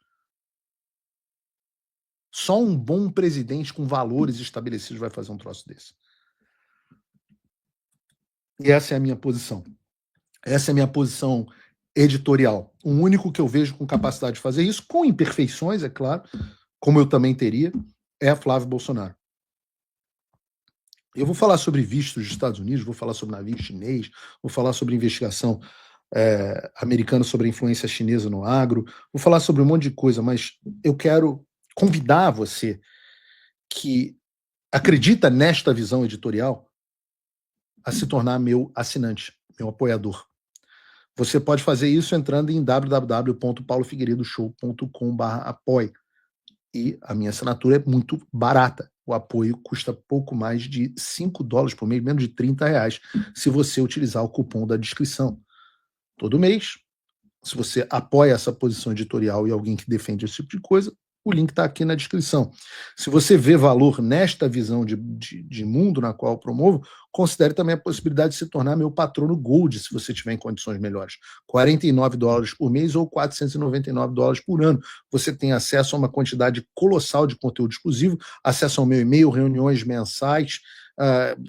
Só um bom presidente com valores estabelecidos vai fazer um troço desse. E essa é a minha posição. Essa é a minha posição editorial. O único que eu vejo com capacidade de fazer isso, com imperfeições, é claro, como eu também teria, é Flávio Bolsonaro. Eu vou falar sobre vistos dos Estados Unidos, vou falar sobre navio chinês, vou falar sobre investigação americana sobre a influência chinesa no agro, vou falar sobre um monte de coisa, mas eu quero convidar você que acredita nesta visão editorial a se tornar meu assinante, meu apoiador. Você pode fazer isso entrando em www.paulofigueiredoshow.com/apoie. E a minha assinatura é muito barata. O apoio custa pouco mais de $5 por mês, menos de R$30, se você utilizar o cupom da descrição. Todo mês, se você apoia essa posição editorial e alguém que defende esse tipo de coisa, o link está aqui na descrição. Se você vê valor nesta visão de mundo na qual eu promovo, considere também a possibilidade de se tornar meu patrono Gold, se você tiver em condições melhores. $49 por mês ou $499 por ano. Você tem acesso a uma quantidade colossal de conteúdo exclusivo, acesso ao meu e-mail, reuniões mensais,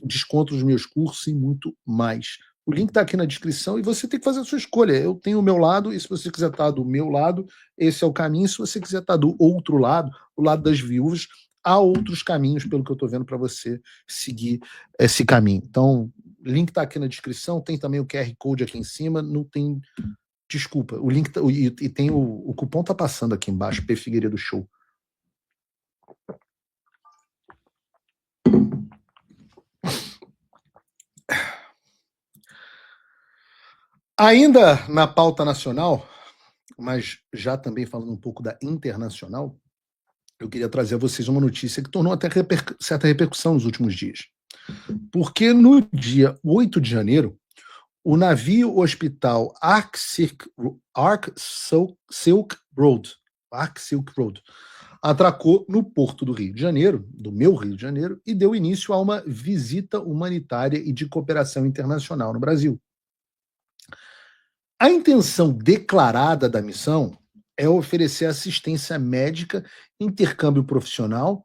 desconto dos meus cursos e muito mais. O link está aqui na descrição e você tem que fazer a sua escolha. Eu tenho o meu lado e se você quiser estar do meu lado, esse é o caminho. Se você quiser estar do outro lado, o lado das viúvas, há outros caminhos, pelo que eu estou vendo, para você seguir esse caminho. Então, o link está aqui na descrição, tem também o QR Code aqui em cima, não tem... Desculpa, o link e tem o cupom está passando aqui embaixo, P Figueiredo Show. Ainda na pauta nacional, mas já também falando um pouco da internacional, eu queria trazer a vocês uma notícia que tornou até certa repercussão nos últimos dias. Porque no dia 8 de janeiro, o navio hospital Ark Silk Road atracou no porto do Rio de Janeiro, do meu Rio de Janeiro, e deu início a uma visita humanitária e de cooperação internacional no Brasil. A intenção declarada da missão é oferecer assistência médica, intercâmbio profissional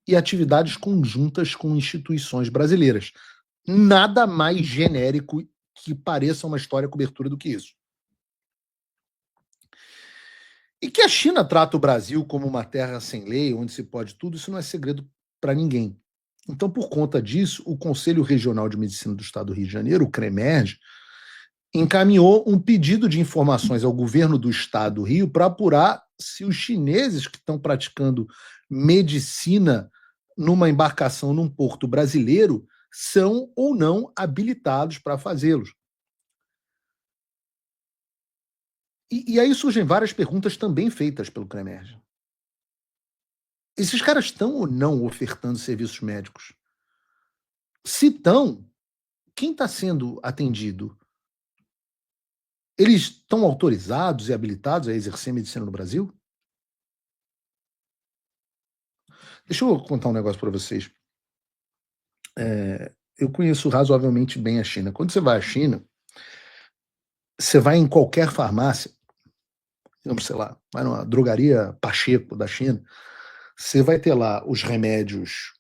e atividades conjuntas com instituições brasileiras. Nada mais genérico que pareça uma história cobertura do que isso. E que a China trata o Brasil como uma terra sem lei, onde se pode tudo, isso não é segredo para ninguém. Então, por conta disso, o Conselho Regional de Medicina do Estado do Rio de Janeiro, o CREMERG, encaminhou um pedido de informações ao governo do Estado do Rio para apurar se os chineses que estão praticando medicina numa embarcação num porto brasileiro são ou não habilitados para fazê-los. E aí surgem várias perguntas também feitas pelo CREMERG. Esses caras estão ou não ofertando serviços médicos? Se estão, quem está sendo atendido? Eles estão autorizados e habilitados a exercer medicina no Brasil? Deixa eu contar um negócio para vocês. Eu conheço razoavelmente bem a China. Quando você vai à China, você vai em qualquer farmácia, sei lá, vai numa drogaria Pacheco da China, você vai ter lá os remédios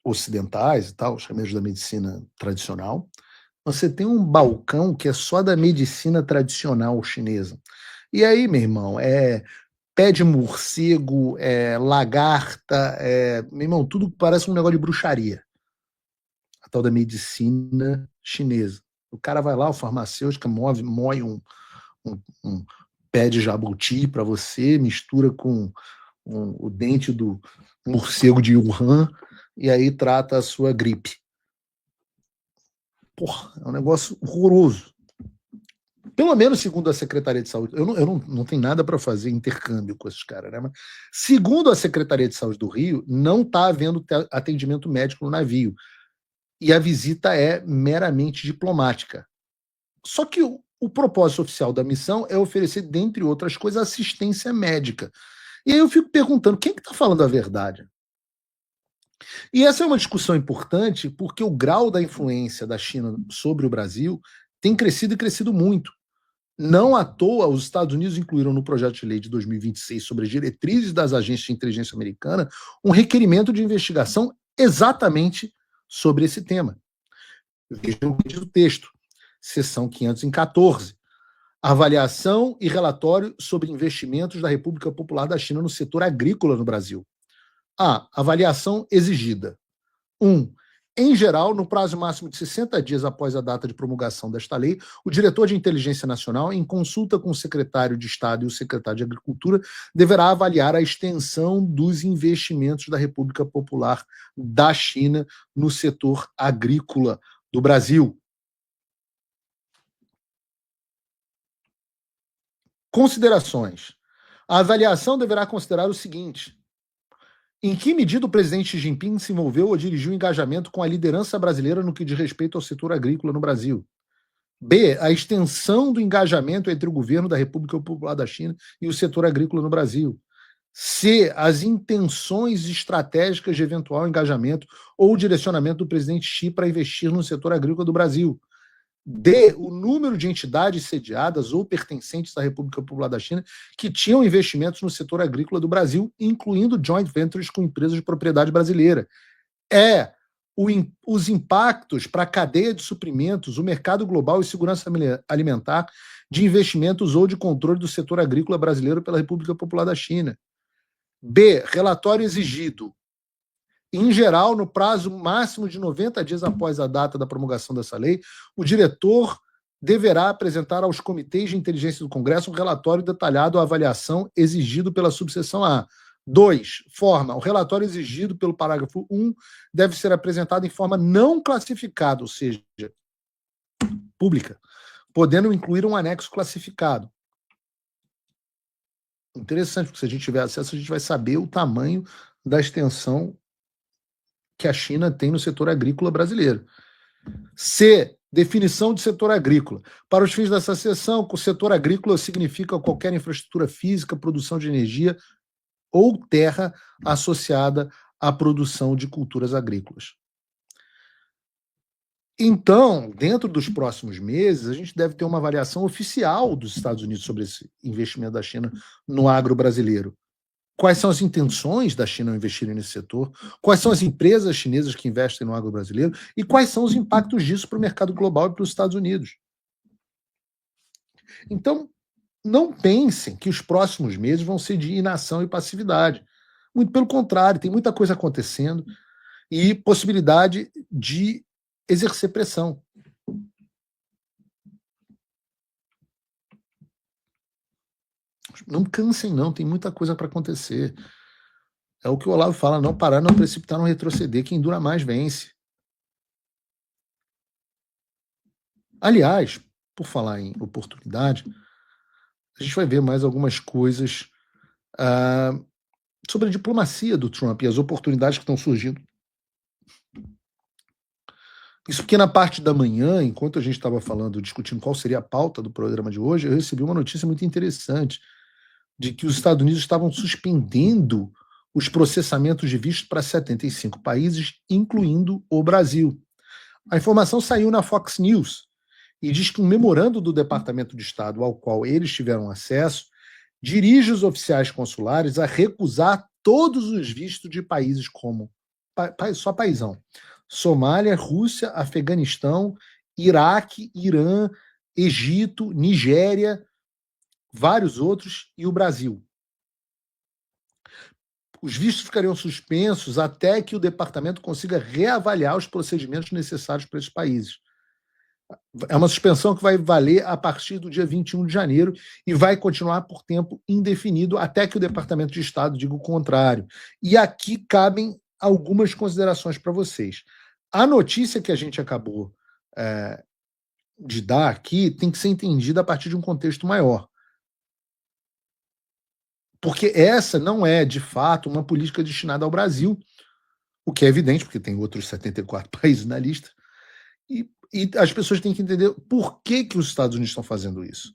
ocidentais e tal, os remédios da medicina tradicional. Você tem um balcão que é só da medicina tradicional chinesa. E aí, meu irmão, pé de morcego, lagarta, meu irmão, tudo parece um negócio de bruxaria. A tal da medicina chinesa. O cara vai lá, o farmacêutico moe um pé de jabuti para você, mistura com o dente do morcego de Wuhan e aí trata a sua gripe. Porra, é um negócio horroroso. Pelo menos segundo a Secretaria de Saúde, eu não tenho nada para fazer intercâmbio com esses caras, né? Mas, segundo a Secretaria de Saúde do Rio, não está havendo atendimento médico no navio. E a visita é meramente diplomática. Só que o propósito oficial da missão é oferecer, dentre outras coisas, assistência médica. E aí eu fico perguntando, quem que está falando a verdade? E essa é uma discussão importante porque o grau da influência da China sobre o Brasil tem crescido e crescido muito. Não à toa, os Estados Unidos incluíram no projeto de lei de 2026 sobre as diretrizes das agências de inteligência americana um requerimento de investigação exatamente sobre esse tema. Vejam o que diz o texto, seção 514. Avaliação e relatório sobre investimentos da República Popular da China no setor agrícola no Brasil. Avaliação exigida. 1. Em geral, no prazo máximo de 60 dias após a data de promulgação desta lei, o diretor de Inteligência Nacional, em consulta com o secretário de Estado e o secretário de Agricultura, deverá avaliar a extensão dos investimentos da República Popular da China no setor agrícola do Brasil. Considerações. A avaliação deverá considerar o seguinte: em que medida o presidente Xi Jinping se envolveu ou dirigiu o engajamento com a liderança brasileira no que diz respeito ao setor agrícola no Brasil? B. A extensão do engajamento entre o governo da República Popular da China e o setor agrícola no Brasil. C. As intenções estratégicas de eventual engajamento ou direcionamento do presidente Xi para investir no setor agrícola do Brasil. D. O número de entidades sediadas ou pertencentes à República Popular da China que tinham investimentos no setor agrícola do Brasil, incluindo joint ventures com empresas de propriedade brasileira. Os impactos para a cadeia de suprimentos, o mercado global e segurança alimentar de investimentos ou de controle do setor agrícola brasileiro pela República Popular da China. B. Relatório exigido. Em geral, no prazo máximo de 90 dias após a data da promulgação dessa lei, o diretor deverá apresentar aos comitês de inteligência do Congresso um relatório detalhado à avaliação exigido pela subseção A. 2. Forma. O relatório exigido pelo parágrafo 1 deve ser apresentado em forma não classificada, ou seja, pública, podendo incluir um anexo classificado. Interessante, porque se a gente tiver acesso, a gente vai saber o tamanho da extensão que a China tem no setor agrícola brasileiro. C, definição de setor agrícola. Para os fins dessa seção, o setor agrícola significa qualquer infraestrutura física, produção de energia ou terra associada à produção de culturas agrícolas. Então, dentro dos próximos meses, a gente deve ter uma avaliação oficial dos Estados Unidos sobre esse investimento da China no agro brasileiro. Quais são as intenções da China ao investir nesse setor? Quais são as empresas chinesas que investem no agro brasileiro? E quais são os impactos disso para o mercado global e para os Estados Unidos? Então, não pensem que os próximos meses vão ser de inação e passividade. Muito pelo contrário, tem muita coisa acontecendo e possibilidade de exercer pressão. Não cansem, não, tem muita coisa para acontecer. É o que o Olavo fala, não parar, não precipitar, não retroceder. Quem dura mais vence. Aliás, por falar em oportunidade, a gente vai ver mais algumas coisas sobre a diplomacia do Trump e as oportunidades que estão surgindo. Isso porque na parte da manhã, enquanto a gente estava falando, discutindo qual seria a pauta do programa de hoje, eu recebi uma notícia muito interessante de que os Estados Unidos estavam suspendendo os processamentos de visto para 75 países, incluindo o Brasil. A informação saiu na Fox News e diz que um memorando do Departamento de Estado ao qual eles tiveram acesso dirige os oficiais consulares a recusar todos os vistos de países como, só paizão, Somália, Rússia, Afeganistão, Iraque, Irã, Egito, Nigéria, vários outros e o Brasil. Os vistos ficariam suspensos até que o departamento consiga reavaliar os procedimentos necessários para esses países. É uma suspensão que vai valer a partir do dia 21 de janeiro e vai continuar por tempo indefinido até que o Departamento de Estado diga o contrário. E aqui cabem algumas considerações para vocês. A notícia que a gente acabou de dar aqui tem que ser entendida a partir de um contexto maior. Porque essa não é, de fato, uma política destinada ao Brasil, o que é evidente, porque tem outros 74 países na lista, e as pessoas têm que entender por que os Estados Unidos estão fazendo isso.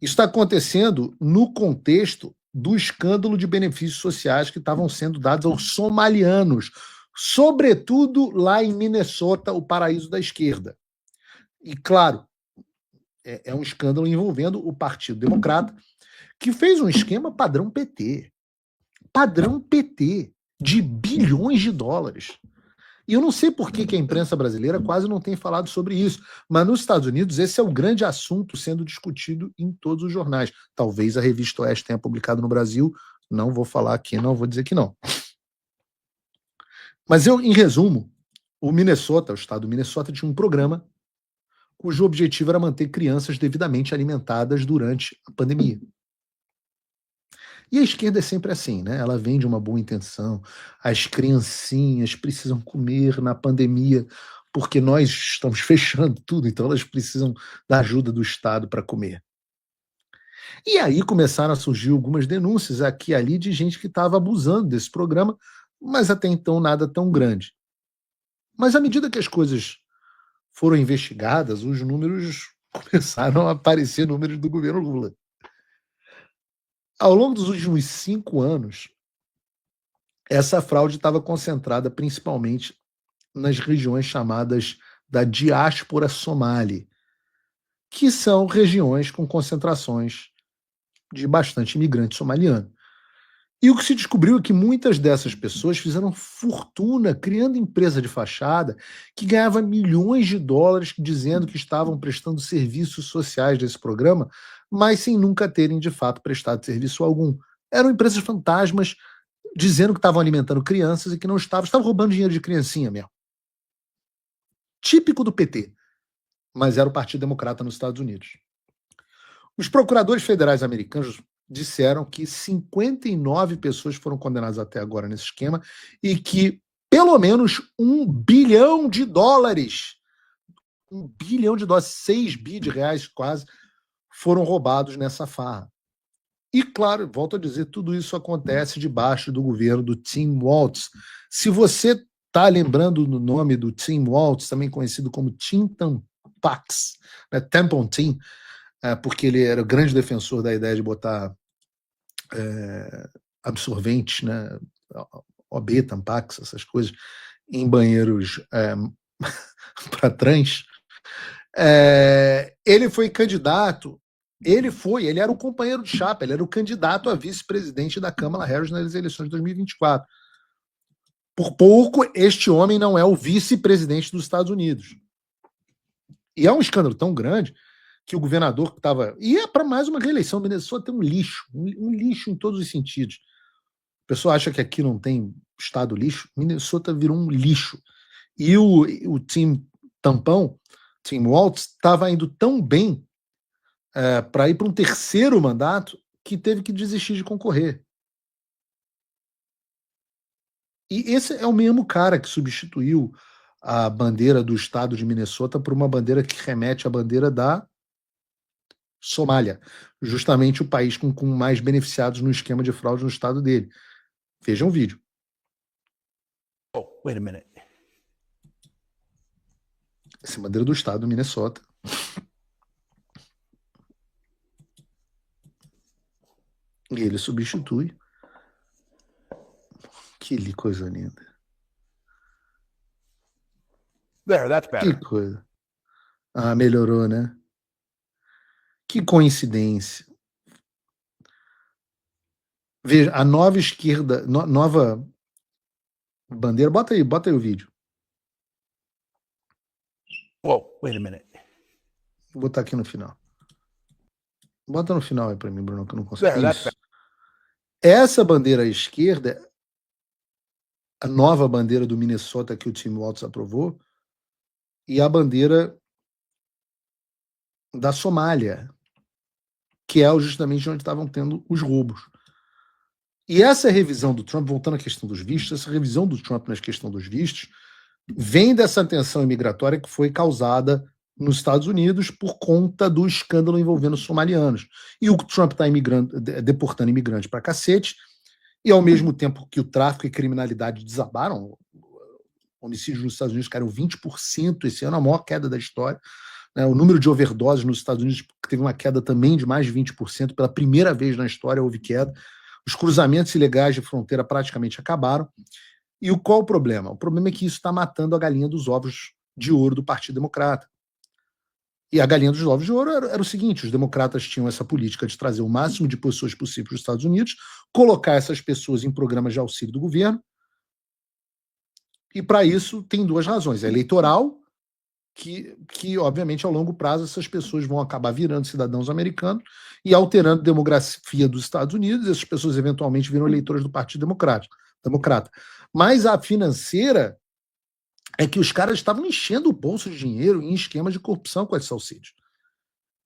Isso está acontecendo no contexto do escândalo de benefícios sociais que estavam sendo dados aos somalianos, sobretudo lá em Minnesota, o paraíso da esquerda. E, claro, é um escândalo envolvendo o Partido Democrata, que fez um esquema padrão PT, de bilhões de dólares. E eu não sei por que a imprensa brasileira quase não tem falado sobre isso, mas nos Estados Unidos esse é o grande assunto sendo discutido em todos os jornais. Talvez a Revista Oeste tenha publicado no Brasil, não vou falar aqui, não vou dizer que não. Mas em resumo, o estado do Minnesota tinha um programa cujo objetivo era manter crianças devidamente alimentadas durante a pandemia. E a esquerda é sempre assim, né? Ela vem de uma boa intenção. As criancinhas precisam comer na pandemia porque nós estamos fechando tudo, então elas precisam da ajuda do Estado para comer. E aí começaram a surgir algumas denúncias aqui e ali de gente que estava abusando desse programa, mas até então nada tão grande. Mas à medida que as coisas foram investigadas, os números começaram a aparecer, números do governo Lula. Ao longo dos últimos 5 anos, essa fraude estava concentrada principalmente nas regiões chamadas da diáspora somali, que são regiões com concentrações de bastante imigrante somaliano. E o que se descobriu é que muitas dessas pessoas fizeram fortuna criando empresa de fachada que ganhava milhões de dólares dizendo que estavam prestando serviços sociais desse programa, mas sem nunca terem de fato prestado serviço algum. Eram empresas fantasmas dizendo que estavam alimentando crianças e que não estavam roubando dinheiro de criancinha mesmo. Típico do PT, mas era o Partido Democrata nos Estados Unidos. Os procuradores federais americanos disseram que 59 pessoas foram condenadas até agora nesse esquema e que pelo menos $1 bilhão, 6 bi de reais quase, foram roubados nessa farra. E claro, volto a dizer, tudo isso acontece debaixo do governo do Tim Walz. Se você está lembrando no nome do Tim Walz, também conhecido como Tim Tampax, né? Tampon Tim, porque ele era o grande defensor da ideia de botar absorventes, né? OB, Tampax, essas coisas, em banheiros para trans. Ele foi candidato, ele era o companheiro de chapa, ele era o candidato a vice-presidente da Kamala Harris nas eleições de 2024. Por pouco, este homem não é o vice-presidente dos Estados Unidos. E é um escândalo tão grande que o governador que estava... E é para mais uma reeleição. Minnesota é um lixo, um lixo em todos os sentidos. A pessoa acha que aqui não tem estado lixo. Minnesota virou um lixo. E o Tim Tampão, Tim Walz, estava indo tão bem para ir para um terceiro mandato que teve que desistir de concorrer. E esse é o mesmo cara que substituiu a bandeira do estado de Minnesota por uma bandeira que remete à bandeira da Somália, justamente o país com mais beneficiados no esquema de fraude no estado dele. Vejam o vídeo. Oh, wait a minute. Essa é a bandeira do estado do Minnesota. E ele substitui. Que coisa linda. There, that's Que better. coisa. Ah, melhorou, né? Que coincidência. Veja, a nova esquerda, nova bandeira. Bota aí o vídeo. Whoa, wait a minute. Vou botar aqui no final. Bota no final aí pra mim, Bruno, que eu não consigo. There, that's Isso. Essa bandeira à esquerda, a nova bandeira do Minnesota que o Tim Walz aprovou, e a bandeira da Somália, que é justamente onde estavam tendo os roubos. E essa revisão do Trump, voltando à questão dos vistos, essa revisão do Trump na questão dos vistos, vem dessa tensão imigratória que foi causada nos Estados Unidos por conta do escândalo envolvendo os somalianos. E o Trump está deportando imigrantes para cacete, e ao mesmo tempo que o tráfico e criminalidade desabaram, homicídios nos Estados Unidos caíram 20% esse ano, a maior queda da história. Né? O número de overdoses nos Estados Unidos teve uma queda também de mais de 20%, pela primeira vez na história houve queda. Os cruzamentos ilegais de fronteira praticamente acabaram. E qual o problema? O problema é que isso está matando a galinha dos ovos de ouro do Partido Democrata. E a galinha dos ovos de ouro era o seguinte: os democratas tinham essa política de trazer o máximo de pessoas possível para os Estados Unidos, colocar essas pessoas em programas de auxílio do governo, e para isso tem duas razões. É eleitoral, que obviamente ao longo prazo essas pessoas vão acabar virando cidadãos americanos e alterando a demografia dos Estados Unidos, essas pessoas eventualmente viram eleitores do Partido Democrata. Mas a financeira é que os caras estavam enchendo o bolso de dinheiro em esquemas de corrupção com esses auxílios.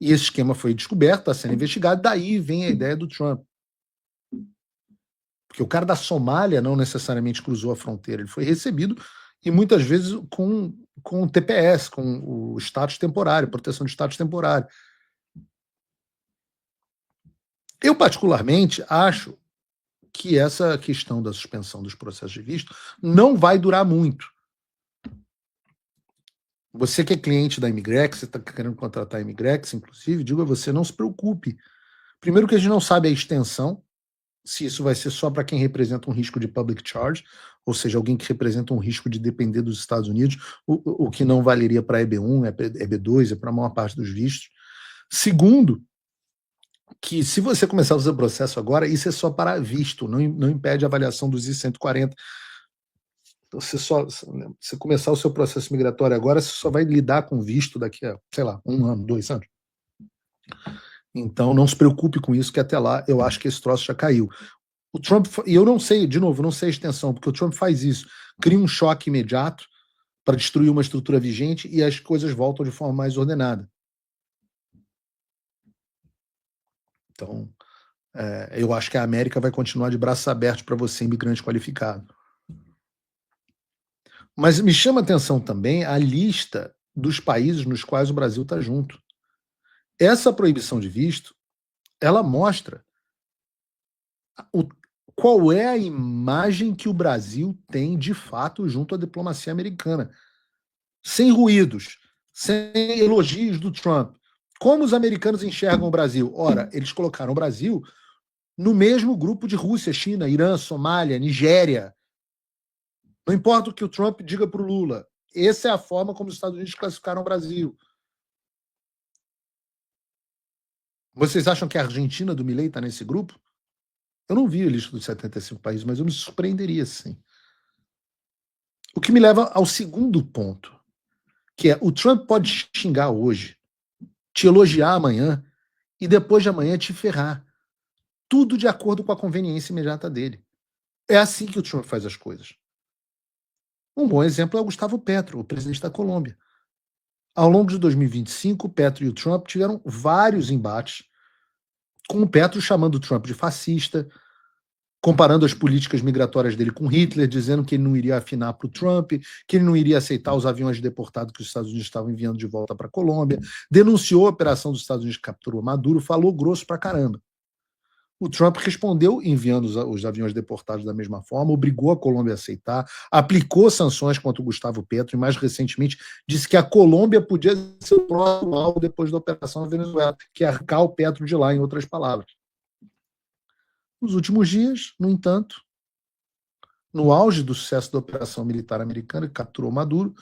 E esse esquema foi descoberto, está sendo investigado, daí vem a ideia do Trump. Porque o cara da Somália não necessariamente cruzou a fronteira, ele foi recebido e muitas vezes com TPS, com o status temporário, proteção de status temporário. Eu, particularmente, acho que essa questão da suspensão dos processos de visto não vai durar muito. Você que é cliente da Imigrex, você está querendo contratar a Imigrex, inclusive, digo a você, não se preocupe. Primeiro que a gente não sabe a extensão, se isso vai ser só para quem representa um risco de public charge, ou seja, alguém que representa um risco de depender dos Estados Unidos, o que não valeria para EB1, EB2, é para a maior parte dos vistos. Segundo, que se você começar o seu processo agora, isso é só para visto, não impede a avaliação dos I-140. Você começar o seu processo migratório agora, você só vai lidar com visto daqui a, sei lá, 1 ano, 2 anos. Então não se preocupe com isso, que até lá eu acho que esse troço já caiu. O Trump, e eu não sei, de novo, não sei a extensão, porque o Trump faz isso, cria um choque imediato para destruir uma estrutura vigente e as coisas voltam de forma mais ordenada. Então, eu acho que a América vai continuar de braços abertos para você, imigrante qualificado. Mas me chama a atenção também a lista dos países nos quais o Brasil está junto. Essa proibição de visto, ela mostra qual é a imagem que o Brasil tem de fato junto à diplomacia americana. Sem ruídos, sem elogios do Trump. Como os americanos enxergam o Brasil? Ora, eles colocaram o Brasil no mesmo grupo de Rússia, China, Irã, Somália, Nigéria. Não importa o que o Trump diga para o Lula. Essa é a forma como os Estados Unidos classificaram o Brasil. Vocês acham que a Argentina do Milei está nesse grupo? Eu não vi a lista dos 75 países, mas eu me surpreenderia, sim. O que me leva ao segundo ponto, que é o Trump pode xingar hoje, te elogiar amanhã e depois de amanhã te ferrar. Tudo de acordo com a conveniência imediata dele. É assim que o Trump faz as coisas. Um bom exemplo é o Gustavo Petro, o presidente da Colômbia. Ao longo de 2025, o Petro e o Trump tiveram vários embates, com o Petro chamando o Trump de fascista, comparando as políticas migratórias dele com Hitler, dizendo que ele não iria afinar para o Trump, que ele não iria aceitar os aviões deportados que os Estados Unidos estavam enviando de volta para a Colômbia, denunciou a operação dos Estados Unidos que capturou Maduro, falou grosso pra caramba. O Trump respondeu enviando os aviões deportados da mesma forma, obrigou a Colômbia a aceitar, aplicou sanções contra o Gustavo Petro e, mais recentemente, disse que a Colômbia podia ser o próximo alvo depois da operação na Venezuela, que é arcar o Petro de lá, em outras palavras. Nos últimos dias, no entanto, no auge do sucesso da operação militar americana que capturou Maduro,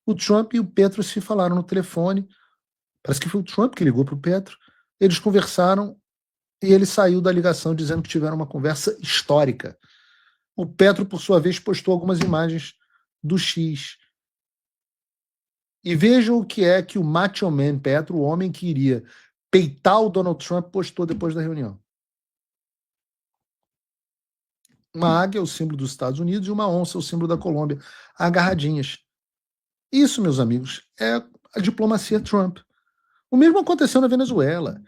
o Trump e o Petro se falaram no telefone. Parece que foi o Trump que ligou para o Petro. Eles conversaram e ele saiu da ligação dizendo que tiveram uma conversa histórica. O Petro, por sua vez, postou algumas imagens do X. E vejam o que é que o Macho Man Petro, o homem que iria peitar o Donald Trump, postou depois da reunião. Uma águia é o símbolo dos Estados Unidos e uma onça é o símbolo da Colômbia, agarradinhas. Isso, meus amigos, é a diplomacia Trump. O mesmo aconteceu na Venezuela.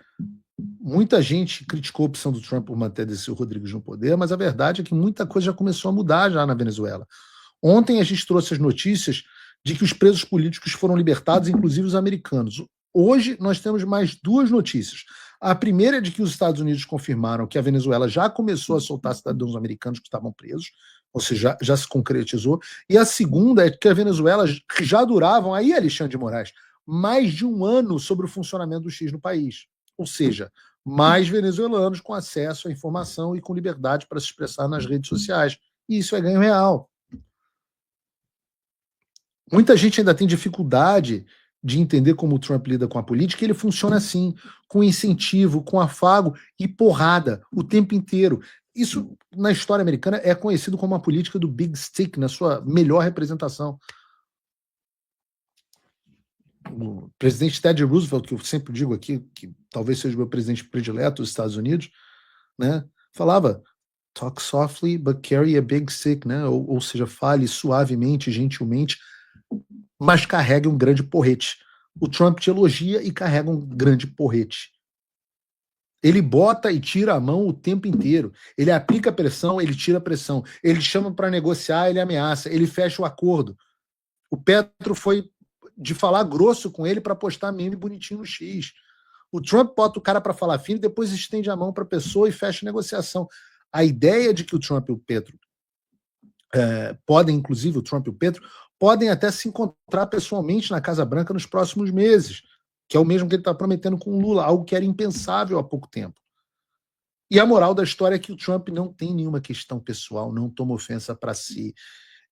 Muita gente criticou a opção do Trump por manter Delcy Rodrigues no poder, mas a verdade é que muita coisa já começou a mudar já na Venezuela. Ontem a gente trouxe as notícias de que os presos políticos foram libertados, inclusive os americanos. Hoje nós temos mais duas notícias. A primeira é de que os Estados Unidos confirmaram que a Venezuela já começou a soltar cidadãos americanos que estavam presos, ou seja, já se concretizou. E a segunda é que a Venezuela já duravam, aí, Alexandre de Moraes, mais de um ano sobre o funcionamento do X no país. Ou seja, mais venezuelanos com acesso à informação e com liberdade para se expressar nas redes sociais. E isso é ganho real. Muita gente ainda tem dificuldade de entender como o Trump lida com a política, e ele funciona assim, com incentivo, com afago e porrada o tempo inteiro. Isso, na história americana, é conhecido como a política do Big Stick, na sua melhor representação. O presidente Teddy Roosevelt, que eu sempre digo aqui, que talvez seja o meu presidente predileto dos Estados Unidos, né, falava talk softly but carry a big stick, né, ou seja, fale suavemente, gentilmente, mas carregue um grande porrete. O Trump te elogia e carrega um grande porrete. Ele bota e tira a mão o tempo inteiro. Ele aplica pressão, ele tira pressão. Ele chama para negociar, ele ameaça. Ele fecha o acordo. O Petro foi de falar grosso com ele para postar meme bonitinho no X. O Trump bota o cara para falar fino, depois estende a mão para a pessoa e fecha a negociação. A ideia de que o Trump e o Petro podem, inclusive o Trump e o Petro, podem até se encontrar pessoalmente na Casa Branca nos próximos meses, que é o mesmo que ele está prometendo com o Lula, algo que era impensável há pouco tempo. E a moral da história é que o Trump não tem nenhuma questão pessoal, não toma ofensa para si.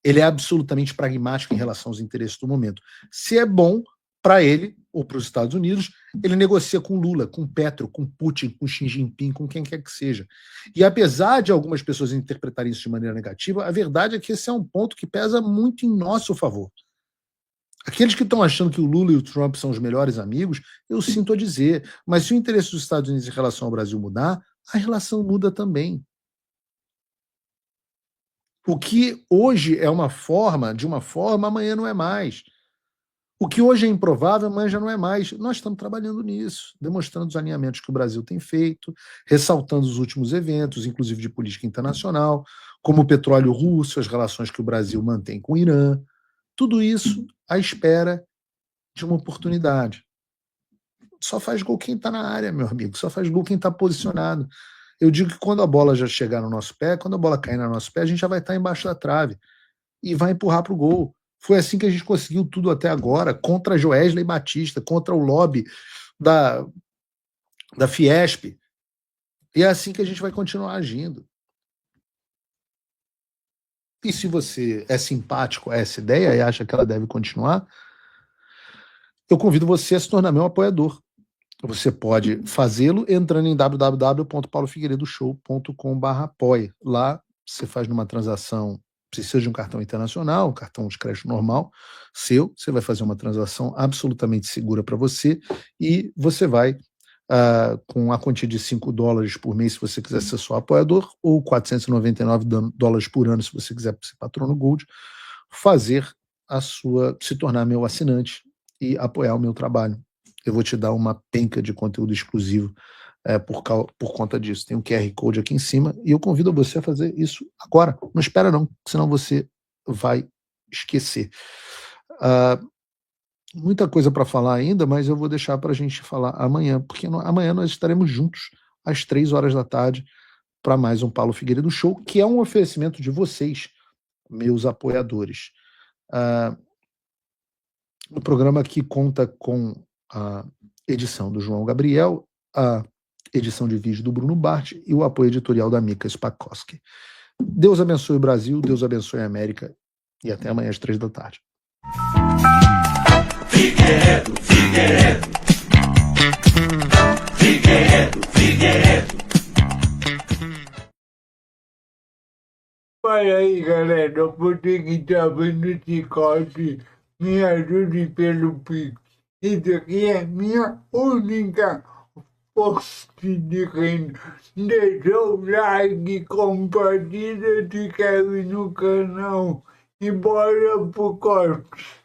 Ele é absolutamente pragmático em relação aos interesses do momento. Se é bom para ele, ou para os Estados Unidos, ele negocia com Lula, com Petro, com Putin, com Xi Jinping, com quem quer que seja. E apesar de algumas pessoas interpretarem isso de maneira negativa, a verdade é que esse é um ponto que pesa muito em nosso favor. Aqueles que estão achando que o Lula e o Trump são os melhores amigos, eu sinto a dizer, mas se o interesse dos Estados Unidos em relação ao Brasil mudar, a relação muda também. O que hoje é uma forma, amanhã não é mais. O que hoje é improvável, amanhã já não é mais. Nós estamos trabalhando nisso, demonstrando os alinhamentos que o Brasil tem feito, ressaltando os últimos eventos, inclusive de política internacional, como o petróleo russo, as relações que o Brasil mantém com o Irã. Tudo isso à espera de uma oportunidade. Só faz gol quem está na área, meu amigo. Só faz gol quem está posicionado. Eu digo que quando a bola já chegar no nosso pé, quando a bola cair no nosso pé, a gente já vai estar embaixo da trave e vai empurrar para o gol. Foi assim que a gente conseguiu tudo até agora, contra Joesley Batista, contra o lobby da Fiesp. E é assim que a gente vai continuar agindo. E se você é simpático a essa ideia e acha que ela deve continuar, eu convido você a se tornar meu apoiador. Você pode fazê-lo entrando em www.paulofigueiredoshow.com/apoie. Lá você faz numa transação, precisa de um cartão internacional, um cartão de crédito normal seu, você vai fazer uma transação absolutamente segura para você e você vai, com a quantia de $5 por mês, se você quiser ser só apoiador, ou $499 por ano, se você quiser ser patrono Gold, se tornar meu assinante e apoiar o meu trabalho. Eu vou te dar uma penca de conteúdo exclusivo por conta disso. Tem um QR Code aqui em cima e eu convido você a fazer isso agora. Não espera não, senão você vai esquecer. Muita coisa para falar ainda, mas eu vou deixar para a gente falar amanhã, porque amanhã nós estaremos juntos às 3 horas da tarde para mais um Paulo Figueiredo Show, que é um oferecimento de vocês, meus apoiadores. O programa aqui conta com a edição do João Gabriel, a edição de vídeo do Bruno Bart e o apoio editorial da Mika Spakoski. Deus abençoe o Brasil, Deus abençoe a América e até amanhã às 3 da tarde. Figueiredo, Figueiredo. Figueiredo, Figueiredo. Fala aí, galera, você que tá vendo esse corte, me ajude pelo Pix. Isso aqui é minha única fonte de renda. Deixa o like, compartilha, se inscreve no canal e bora pro corte.